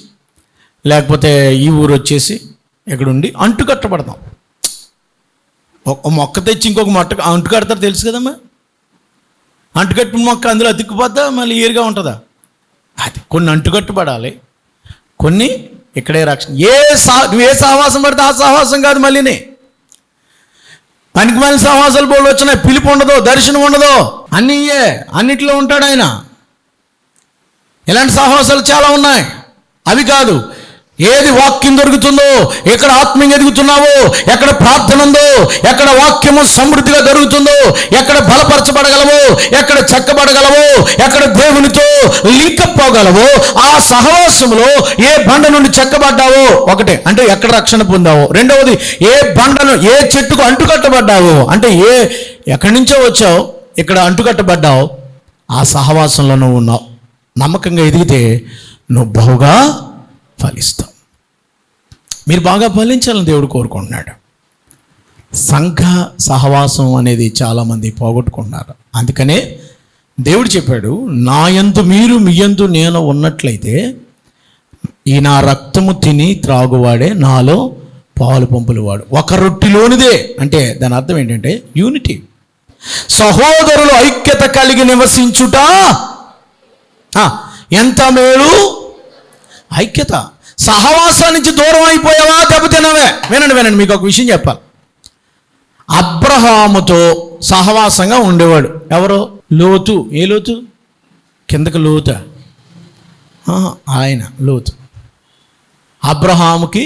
లేకపోతే ఈ ఊరు వచ్చేసి ఎక్కడుండి అంటు కట్టబడతాం. ఒక మొక్క తెచ్చి ఇంకొక మొక్క అంటు కడతారు, తెలుసు కదమ్మా. అంటుకట్టిన మొక్క అందులో అతుక్కుపోద్దా, మళ్ళీ ఏరుగా ఉంటుందా? అది కొన్ని అంటుకట్టుబడాలి, కొన్ని ఇక్కడే రక్షణ. నువ్వు ఏ సహవాసం పడితే ఆ సహవాసం కాదు. మళ్ళీనే పనికి మళ్ళీ సహవాసాలు బోర్డు వచ్చినాయి. పిలుపు ఉండదు, దర్శనం ఉండదు, అన్నిట్లో ఉంటాడు ఆయన. ఇలాంటి సహవాసాలు చాలా ఉన్నాయి. అవి కాదు. ఏది వాక్యం దొరుకుతుందో, ఎక్కడ ఆత్మీయంగా ఎదుగుతున్నావో, ఎక్కడ ప్రార్థన ఉందో, ఎక్కడ వాక్యము సమృద్ధిగా దొరుకుతుందో, ఎక్కడ బలపరచబడగలవో, ఎక్కడ చెక్కబడగలవో, ఎక్కడ దేవునితో లింకప్ అవ్వగలవో, ఆ సహవాసంలో ఏ బండ నుండి చెక్కబడ్డావో ఒకటే, అంటే ఎక్కడ రక్షణ పొందావో. రెండవది, ఏ బండను, ఏ చెట్టుకు అంటుకట్టబడ్డావో, అంటే ఎక్కడి నుంచో వచ్చావు, ఇక్కడ అంటుకట్టబడ్డావు, ఆ సహవాసంలో నువ్వు ఉన్నావు. నమ్మకంగా ఎదిగితే నువ్వు బహుగా ఫలిస్తావు. మీరు బాగా ఫలించాలని దేవుడు కోరుకుంటున్నాడు. సంఘ సహవాసం అనేది చాలామంది పోగొట్టుకుంటున్నారు. అందుకనే దేవుడు చెప్పాడు, నా యందు మీరు మీ యందు నేను ఉన్నట్లయితే ఈ నా రక్తము తిని త్రాగువాడే నాలో పాలు పంపులవాడు. ఒక రొట్టిలోనిదే అంటే దాని అర్థం ఏంటంటే యూనిటీ. సహోదరులు ఐక్యత కలిగి నివసించుట ఎంత మేలు. ఐక్యత. సహవాసం నుంచి దూరం అయిపోయావా, దెబ్బతిన్నావే. వినండి, మీకు ఒక విషయం చెప్పాలి. అబ్రహాముతో సహవాసంగా ఉండేవాడు ఎవరో? లోతు. ఏ లోతు? కిందకి లోత. ఆయన లోతు. అబ్రహాముకి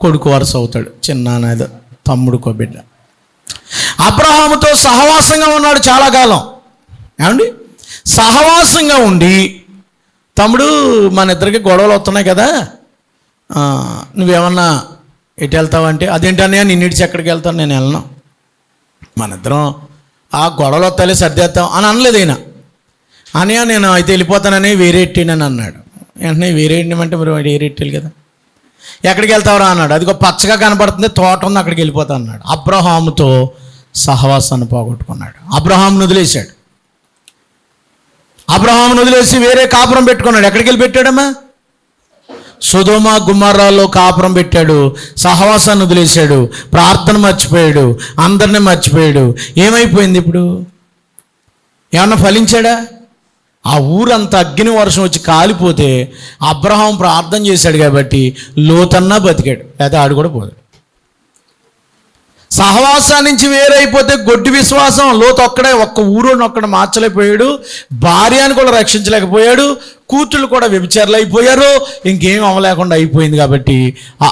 కొడుకు వరుస అవుతాడు, చిన్న తమ్ముడుకో బిడ్డ. అబ్రహాముతో సహవాసంగా ఉన్నాడు చాలా కాలం. ఏమండి? సహవాసంగా ఉండి, తమ్ముడు మన ఇద్దరికి గొడవలు వస్తున్నాయి కదా, నువ్వేమన్నా ఎటు వెళ్తావంటే, అదేంటన్నయ్య నేను ఇడిచి ఎక్కడికి వెళ్తాను, నేను వెళ్ళను, మన ఇద్దరం ఆ గొడవలు వస్తాలే సర్దేద్దాం అని అనలేదు ఆయన. అన్నయ్య నేను అయితే వెళ్ళిపోతానని వేరే ఎట్టినని అన్నాడు. వెంటనే వేరే ఎట్టినమంటే మరి వేరే ఎట్టాలి కదా. ఎక్కడికి వెళ్తావురా అన్నాడు. అదిగో పచ్చగా కనపడుతుంది తోట ఉంది, అక్కడికి వెళ్ళిపోతా అన్నాడు. అబ్రహాముతో సహవాసాన్ని పోగొట్టుకున్నాడు. అబ్రహామును వదిలేశాడు. అబ్రహామును వదిలేసి వేరే కాపురం పెట్టుకున్నాడు. ఎక్కడికి వెళ్ళి పెట్టాడమ్మా? సొదొమ గుమర్రాలో కాపురం పెట్టాడు. సహవాసాన్ని వదిలేశాడు. ప్రార్థన మర్చిపోయాడు. అందరినీ మర్చిపోయాడు. ఏమైపోయింది ఇప్పుడు? ఏమన్నా ఫలించాడా? ఆ ఊరంతా అగ్ని వర్షం వచ్చి కాలిపోతే అబ్రహాం ప్రార్థన చేశాడు కాబట్టి లోతన్నా బతికాడు, లేదా ఆడు కూడా పోయాడు. సహవాసాన్ని నుంచి వేరైపోతే గొడ్డి విశ్వాసం. లోతు ఒక్కడే, ఒక్క ఊరోని ఒక్కడ మార్చలేకపోయాడు. భార్యను కూడా రక్షించలేకపోయాడు. కూతుళ్ళు కూడా వ్యభిచారులు అయిపోయారు. ఇంకేం అవ్వలేకుండా అయిపోయింది. కాబట్టి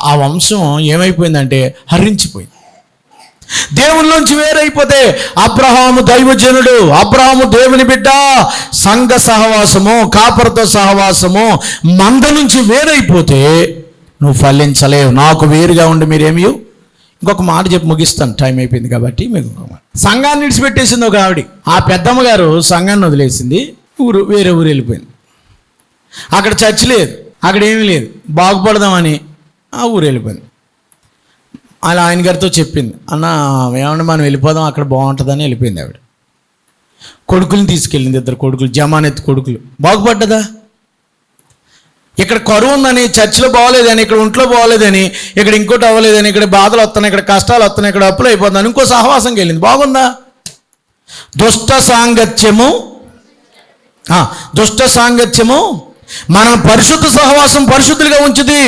ఆ వంశం ఏమైపోయిందంటే హరించిపోయింది. దేవుళ్ళలోంచి వేరైపోతే అబ్రహాము దైవజనుడు, అబ్రహాము దేవుని బిడ్డ, సంఘ సహవాసము, కాపరతో సహవాసము, మంద నుంచి వేరైపోతే నువ్వు ఫలించలేవు. నాకు వేరుగా ఉండి మీరేమి. ఇంకొక మాట చెప్పి ముగిస్తాను, టైం అయిపోయింది కాబట్టి. మీకు సంఘాన్ని విడిచిపెట్టేసింది ఒక ఆవిడ. ఆ పెద్దమ్మ గారు సంఘాన్ని వదిలేసింది, వేరే ఊరు వెళ్ళిపోయింది. అక్కడ చర్చ్ లేదు, అక్కడ ఏమీ లేదు. బాగుపడదామని ఆ ఊరు వెళ్ళిపోయింది. అలా ఆయన గారితో చెప్పింది, అన్న ఏమన్నా మనం వెళ్ళిపోదాం, అక్కడ బాగుంటుందని వెళ్ళిపోయింది ఆవిడ. కొడుకుని తీసుకెళ్ళింది, 2 కొడుకులు, జమానెత్ కొడుకులు. బాగుపడ్డదా? ఇక్కడ కరువు ఉందని, చర్చిలో బాగోలేదని, ఇక్కడ ఒంట్లో బాగోలేదని, ఇక్కడ ఇంకోటి అవ్వలేదని, ఇక్కడ బాధలు వస్తున్నాయి, ఇక్కడ కష్టాలు వస్తున్నాయి, ఇక్కడ అప్పులు అయిపోతున్నాను, ఇంకో సహవాసంకి వెళ్ళింది. బాగుందా? దుష్ట సాంగత్యము మనం పరిశుద్ధ సహవాసం పరిశుద్ధులుగా ఉంచుది.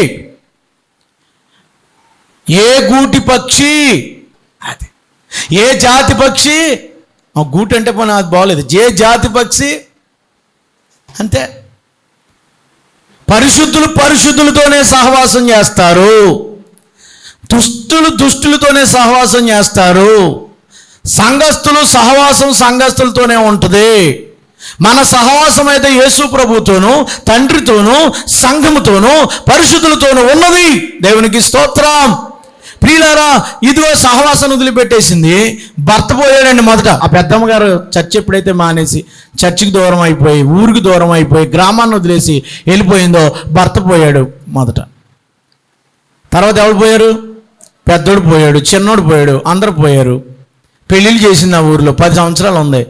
ఏ గూటి పక్షి, అది ఏ జాతి పక్షి, గూటి అంటే పని అది బాగోలేదు, ఏ జాతి పక్షి అంతే. పరిశుద్ధులు పరిశుద్ధులతోనే సహవాసం చేస్తారు, దుష్టులు దుష్టులతోనే సహవాసం చేస్తారు. సంఘస్థులు సహవాసం సంఘస్థులతోనే ఉంటుంది. మన సహవాసం అయితే యేసు ప్రభుతోనూ, తండ్రితోనూ, సంఘముతోనూ, పరిశుద్ధులతోనూ ఉన్నది. దేవునికి స్తోత్రం. ప్రియులారా, ఇదిగో సహవాసం వదిలిపెట్టేసింది. భర్త పోయాడండి మొదట. ఆ పెద్దమ్మ గారు చర్చ్ ఎప్పుడైతే మానేసి చర్చికి దూరం అయిపోయి, ఊరికి దూరం అయిపోయి, గ్రామాన్ని వదిలేసి వెళ్ళిపోయిందో భర్త పోయాడు మొదట. తర్వాత ఎవరు పోయారు? పెద్దోడు పోయాడు, చిన్నోడు పోయాడు, అందరూ పోయారు. పెళ్ళిళ్ళు చేసింది ఆ ఊరిలో. 10 సంవత్సరాలు ఉంది,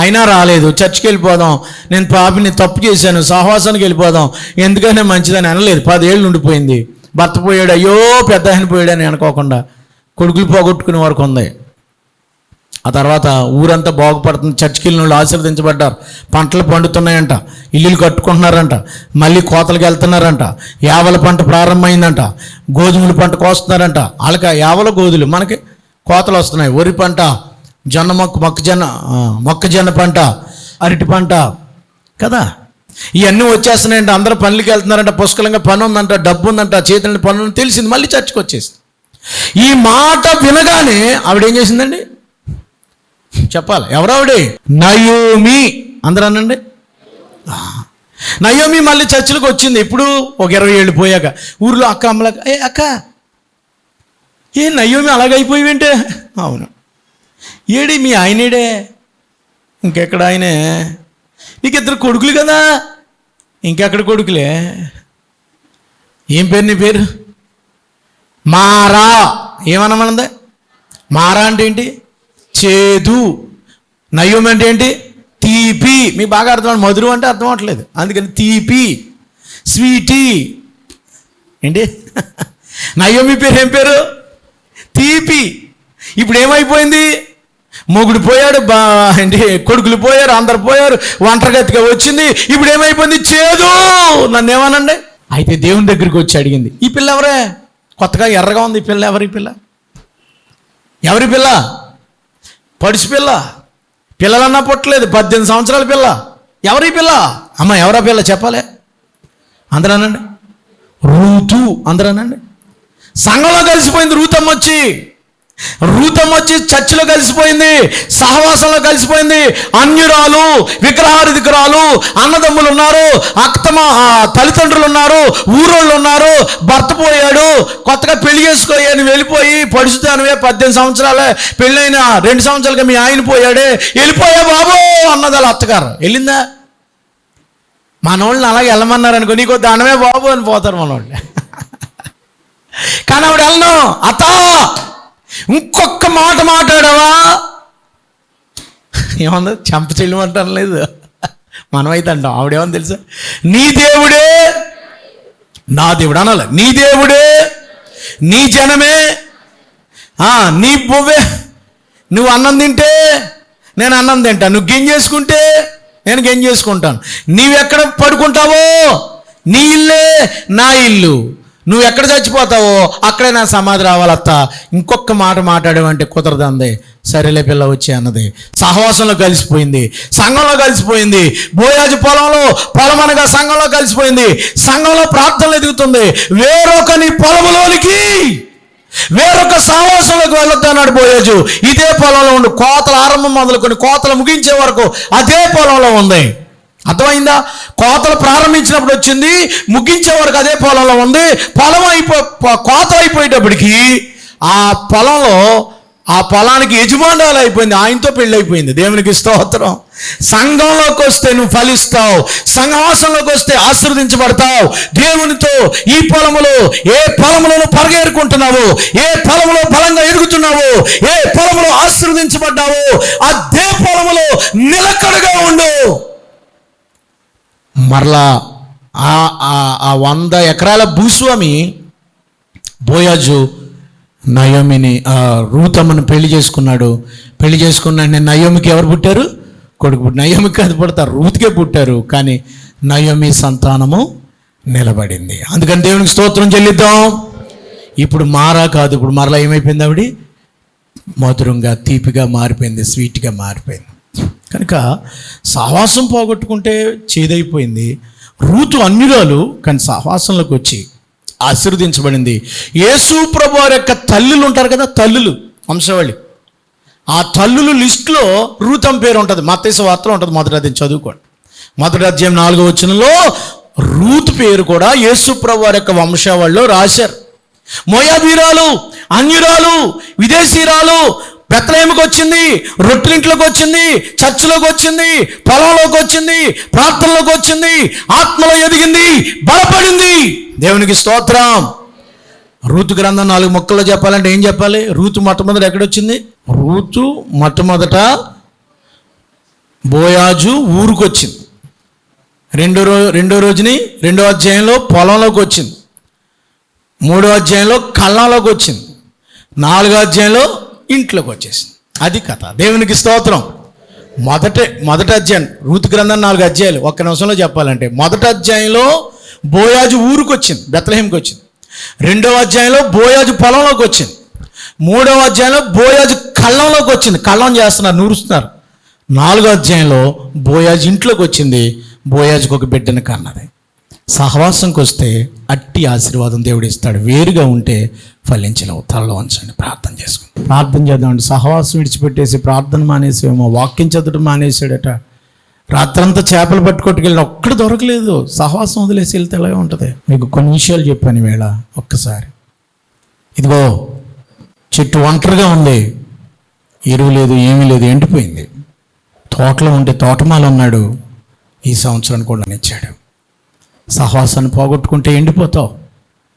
అయినా రాలేదు. చర్చికి వెళ్ళిపోదాం, నేను పాపిని తప్పు చేశాను, సహవాసానికి వెళ్ళిపోదాం, ఎందుకనే మంచిదని అనలేదు. 10 ఏళ్ళు ఉండిపోయింది. భర్త పోయాడు, అయ్యో పెద్ద ఆయన పోయాడని అనుకోకుండా కొడుకులు పోగొట్టుకునే వరకు ఉంది. ఆ తర్వాత ఊరంతా బాగుపడుతుంది. చర్చికి వెళ్ళిన వాళ్ళు ఆశీర్వదించబడ్డారు. పంటలు పండుతున్నాయంట, ఇల్లులు కట్టుకుంటున్నారంట, మళ్ళీ కోతలకు వెళ్తున్నారంట, యావల పంట ప్రారంభమైందంట, గోధుమల పంట కోస్తున్నారంట. వాళ్ళకి యావల గోధులు, మనకి కోతలు వస్తున్నాయి. వరి పంట, జొన్న మొక్కజొన్న పంట, అరటి పంట కదా, ఇవన్నీ వచ్చేస్తున్నాయంట. అందరూ పనులకి వెళ్తున్నారంట, పుష్కలంగా పని ఉందంట, డబ్బు ఉందంట, చేతులని పని ఉందని తెలిసింది. మళ్ళీ చర్చకు వచ్చేసింది. ఈ మాట వినగానే ఆవిడ ఏం చేసిందండి చెప్పాలి? ఎవరావిడే? నయోమి. అందరూ అనండి. నయోమి మళ్ళీ చర్చిలకు వచ్చింది. ఇప్పుడు ఒక 20 ఏళ్ళు పోయాక. ఊర్లో అక్క అమ్మలాక, అక్క నయోమి అలాగైపోయివేంటే? అవును. ఏడి మీ ఆయనేడే? ఇంకెక్కడ ఆయనే? నీకు 2 కొడుకులు కదా, ఇంకెక్కడ కొడుకులే? ఏం పేరు నీ పేరు? మారా. ఏమన్నమన్నదే? మారా అంటే ఏంటి? చేదు. నయోమి అంటే ఏంటి? తీపి. మీకు బాగా అర్థం, మధురం అంటే అర్థం అవట్లేదు, అందుకని తీపి, స్వీటీ. ఏంటి నయోమి పేరు? ఏం పేరు? తీపి. ఇప్పుడు ఏమైపోయింది? మొగుడు పోయాడు, ఏంటి కొడుకులు పోయారు, అందరు పోయారు, ఒంటరిగతిగా వచ్చింది. ఇప్పుడు ఏమైపోయింది? చేదు. నన్ను ఏమనండి. అయితే దేవుని దగ్గరికి వచ్చి అడిగింది, ఈ పిల్ల ఎవరే? కొత్తగా ఎర్రగా ఉంది ఈ పిల్ల. ఎవరి పిల్ల? ఎవరి పిల్ల? పడిసి పిల్ల. పిల్లలన్నా పుట్టలేదు, 18 సంవత్సరాల పిల్ల. ఎవరి పిల్ల? అమ్మ ఎవరా పిల్ల చెప్పాలి? అందరూ అనండి. రూతు. అందరూ అనండి. సంఘంలో కలిసిపోయింది రూతమ్మ వచ్చి చర్చిలో కలిసిపోయింది, సహవాసంలో కలిసిపోయింది. అన్యురాలు, విగ్రహారాధికురాలు, అన్నదమ్ములు ఉన్నారు, తల్లిదండ్రులు ఉన్నారు, ఊరోళ్ళు ఉన్నారు. భర్త పోయాడు, కొత్తగా పెళ్లి చేసుకోని వెళ్ళిపోయి, పడుచుతానువే 18 సంవత్సరాలే పెళ్ళైన 2 సంవత్సరాలుగా మీ ఆయన పోయాడే, వెళ్ళిపోయా బాబు అన్నది వాళ్ళ అత్తగారు. వెళ్ళిందా? మనోళ్ళని అలాగే వెళ్ళమన్నారు అనుకో, నీకో దానమే బాబు అని పోతారు మనోళ్ళు. కానీ ఆవిడ వెళ్ళను. అత్త ఇంకొక మాట మాట్లాడావా, ఏమన్నా చెంప చెల్లమంటాను లేదు, మనమైతే అంటాం. ఆవిడేమని తెలుసా, నీ దేవుడే నా దేవుడు అనాలి. నీ దేవుడే, నీ జనమే, నీ బువ్వే. నువ్వు అన్నం తింటే నేను అన్నం తింటాను, నువ్వు గెంజి చేసుకుంటే నేను గెంజి చేసుకుంటాను, నీవెక్కడ పడుకుంటావో నీ ఇల్లే నా ఇల్లు, నువ్వు ఎక్కడ చచ్చిపోతావో అక్కడే నా సమాధి రావాలత్త. ఇంకొక మాట మాట్లాడేవంటే కుదరదంది. సరేలే పిల్ల వచ్చి అన్నది. సహవాసంలో కలిసిపోయింది, సంఘంలో కలిసిపోయింది. బోయాజు పొలం అనగా సంఘంలో కలిసిపోయింది. సంఘంలో ప్రార్థనలు ఎదుగుతుంది. వేరొకని పొలంలోనికి, వేరొక సహవాసంలోకి వెళ్ళొద్దు అన్నాడు బోయాజు. ఇదే పొలంలో ఉండు, కోతల ఆరంభం మొదలుకొని కోతలు ముగించే వరకు అదే పొలంలో ఉంది. అర్థమైందా? కోతలు ప్రారంభించినప్పుడు వచ్చింది, ముగించే వరకు అదే పొలంలో ఉంది. కోత అయిపోయేటప్పటికి ఆ పొలానికి యజమానురాలు అయిపోయింది, ఆయనతో పెళ్ళి అయిపోయింది. దేవునికి స్తోత్రం. సంఘంలోకి వస్తే నువ్వు ఫలిస్తావు, సంఘవాసంలోకి వస్తే ఆశీర్వదించబడతావు. దేవునితో ఏ పొలములో నువ్వు పరిగెరుకుంటున్నావు, ఏ పొలములో బలంగా ఎదుగుతున్నావు, ఏ పొలములో ఆశీర్వదించబడ్డావు, అదే పొలములో నిలకడగా ఉండు. మరలా ఆ 100 ఎకరాల భూస్వామి బోయాజు నయోమిని, రూతమ్మను పెళ్లి చేసుకున్నాడు. పెళ్లి చేసుకున్నాడు. నయోమికి ఎవరు పుట్టారు? కొడుకు పుట్టారు. నయోమికి అది పుడతారు, రూత్కే పుట్టారు. కానీ నయోమి సంతానము నిలబడింది. అందుకని దేవునికి స్తోత్రం చెల్లిద్దాం. ఇప్పుడు మారా కాదు, ఇప్పుడు మరలా ఏమైపోయింది? ఆవిడ మధురంగా, తీపిగా మారిపోయింది, స్వీట్గా మారిపోయింది. కనుక సహవాసం పోగొట్టుకుంటే చేదైపోయింది. రూతు అన్యురాలు, కానీ సహవాసంలోకి వచ్చి ఆశీర్వదించబడింది. యేసు ప్రభు వారి యొక్క తల్లులు ఉంటారు కదా, తల్లులు వంశవళి, ఆ తల్లులు లిస్టులో రూతం పేరు ఉంటుంది. మత్తయి వార్తలో ఉంటుంది, మొదటి అధ్యాయం చదువుకోండి. మొదటి అధ్యాయం 4వ వచనంలో రూతు పేరు కూడా యేసు ప్రభు వారి యొక్క వంశావళిలో రాశారు. మోయాబీరాలు, అన్యురాలు, విదేశీరాలు, బెత్లెహేముకి వచ్చింది, రొట్టెలింట్లోకి వచ్చింది, చర్చిలోకి వచ్చింది, పొలంలోకి వచ్చింది, ప్రార్థనలోకి వచ్చింది, ఆత్మలో ఎదిగింది, బలపడింది. దేవునికి స్తోత్రం. రూతు గ్రంథం 4 ముక్కల్లో చెప్పాలంటే ఏం చెప్పాలి? రూతు మొట్టమొదట ఎక్కడొచ్చింది? రూతు మొట్టమొదట బోయాజు ఊరికి వచ్చింది. రెండో రోజుని 2వ అధ్యాయంలో పొలంలోకి వచ్చింది. 3వ అధ్యాయంలో కళ్ళంలోకి వచ్చింది. 4వ అధ్యాయంలో ఇంట్లోకి వచ్చేసింది. అది కథ. దేవునికి స్తోత్రం. మొదటి అధ్యాయం, రూతు గ్రంథం 4 అధ్యాయాలు. ఒక్క నిమిషంలో చెప్పాలంటే, మొదటి అధ్యాయంలో బోయాజు ఊరికి వచ్చింది, బెత్లెహేముకి వచ్చింది. 2వ అధ్యాయంలో బోయాజు పొలంలోకి వచ్చింది. 3వ అధ్యాయంలో బోయాజు కళ్ళంలోకి వచ్చింది, కళ్ళం చేస్తున్నారు, నూరుస్తున్నారు. 4వ అధ్యాయంలో బోయాజు ఇంట్లోకి వచ్చింది, బోయాజుకు ఒక బిడ్డను కన్నది. సహవాసంకి వస్తే అట్టి ఆశీర్వాదం దేవుడు ఇస్తాడు. వేరుగా ఉంటే ఫలించలేవు. తలలో ఉంచండి, ప్రార్థన చేసుకుని ప్రార్థన చేద్దామండి. సహవాసం విడిచిపెట్టేసి ప్రార్థన మానేసేమో, వాక్యం చదవడం మానేసాడట. రాత్రంతా చేపలు పట్టుకొట్టుకెళ్ళిన ఒక్కడు దొరకలేదు. సహవాసం వదిలేసి వెళ్తే ఎలాగే ఉంటుంది? మీకు కొన్ని విషయాలు చెప్పాను వేళ. ఒక్కసారి ఇదిగో చెట్టు ఒంటరిగా ఉంది, ఎరువు లేదు, ఏమీ లేదు, ఎండిపోయింది. తోటలో ఉంటే తోటమాల ఉన్నాడు, ఈ సంవత్సరాన్ని కూడా ఇచ్చాడు. సహవాసాన్ని పోగొట్టుకుంటే ఎండిపోతావు,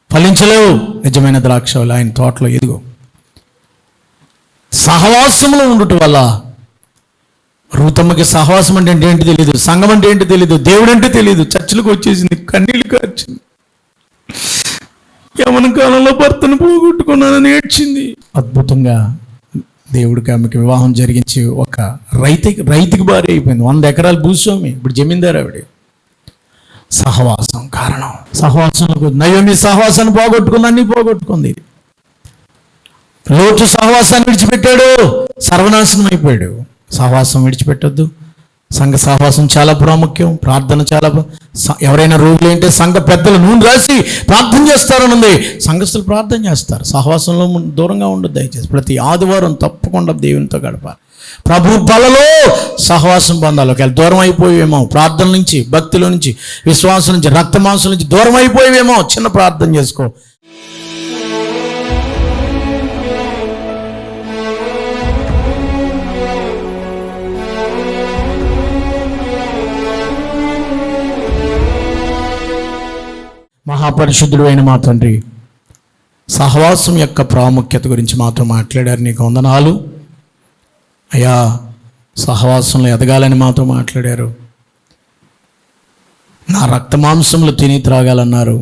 ఫలించలేవు. నిజమైన ద్రాక్షలు ఆయన తోటలో ఎదుగు. సహవాసంలో ఉండటం వల్ల రూతమ్మకి సహవాసం అంటే ఏంటి తెలియదు, సంఘం అంటే ఏంటి తెలియదు, దేవుడు అంటే తెలియదు. చర్చిలకు వచ్చేసింది, కన్నీళ్ళు కార్చింది. యవన కాలంలో భర్తను పోగొట్టుకున్నానని ఏడ్చింది. అద్భుతంగా దేవుడికి ఆమెకి వివాహం జరిగించి ఒక రైతుకి భార్య అయిపోయింది. 100 ఎకరాల భూస్వామి, ఇప్పుడు జమీందారు ఆవిడ. సహవాసం కారణం. సహవాసంలో నయోమి సహవాసాన్ని పోగొట్టుకుంది, అన్ని పోగొట్టుకుంది. లోతు సహవాసాన్ని విడిచిపెట్టాడు, సర్వనాశనం అయిపోయాడు. సహవాసం విడిచిపెట్టద్దు. సంఘ సహవాసం చాలా ప్రాముఖ్యం. ప్రార్థన చాలా. ఎవరైనా రోగులు అంటే సంఘ పెద్దలు నూనె రాసి ప్రార్థన చేస్తారని ఉంది. సంఘస్థులు ప్రార్థన చేస్తారు. సహవాసంలో దూరంగా ఉండదు దయచేసి. ప్రతి ఆదివారం తప్పకుండా దేవునితో గడపాలి. ప్రభు బలలో సహవాసం పొందాలి. ఒకవేళ దూరం అయిపోయేమో ప్రార్థన నుంచి, భక్తిలో నుంచి, విశ్వాసం నుంచి, రక్తమాంసం నుంచి దూరం అయిపోయేమో చిన్న ప్రార్థన చేసుకో. మహాపరిశుద్ధుడు అయిన మా తండ్రి, సహవాసం యొక్క ప్రాముఖ్యత గురించి మాతో మాట్లాడారు. నీకు వందనాలు అయ్యా. సహవాసంలో ఎదగాలని మాతో మాట్లాడారు. నా రక్త మాంసంలో తిని త్రాగాలన్నారు.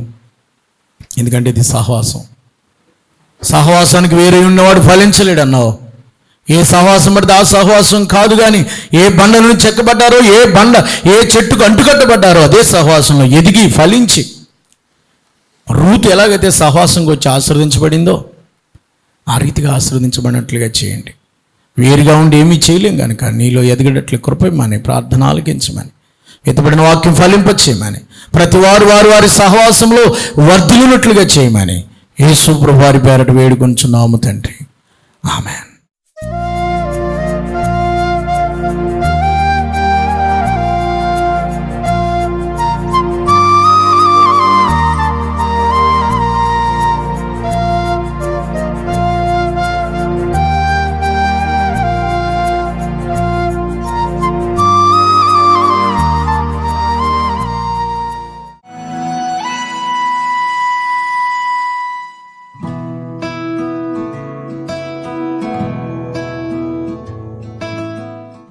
ఎందుకంటే ఇది సహవాసం. సహవాసానికి వేరే ఉన్నవాడు ఫలించలేడు అన్నావు. ఏ సహవాసం పడితే ఆ సహవాసం కాదు, కానీ ఏ బండ నుంచి చెక్కబడ్డారో, ఏ చెట్టుకు అంటుకట్టబడ్డారో అదే సహవాసంలో ఎదిగి ఫలించి, రూతు ఎలాగైతే సహవాసంకి వచ్చి ఆశీర్వదించబడిందో ఆ రీతిగా ఆశీర్వదించబడినట్లుగా చేయండి. వేరుగా ఉండి ఏమీ చేయలేం కనుక నీలో ఎదిగేటట్లు కృపమని, ప్రార్థన ఆలకించమని, ఎత్తబడిన వాక్యం ఫలింపచేయమని, ప్రతి వారి సహవాసంలో వర్ధిల్లినట్లుగా చేయమని యేసు ప్రభువు వారి పేరట వేడుకొంచున్నాము తండ్రి. ఆమేన్.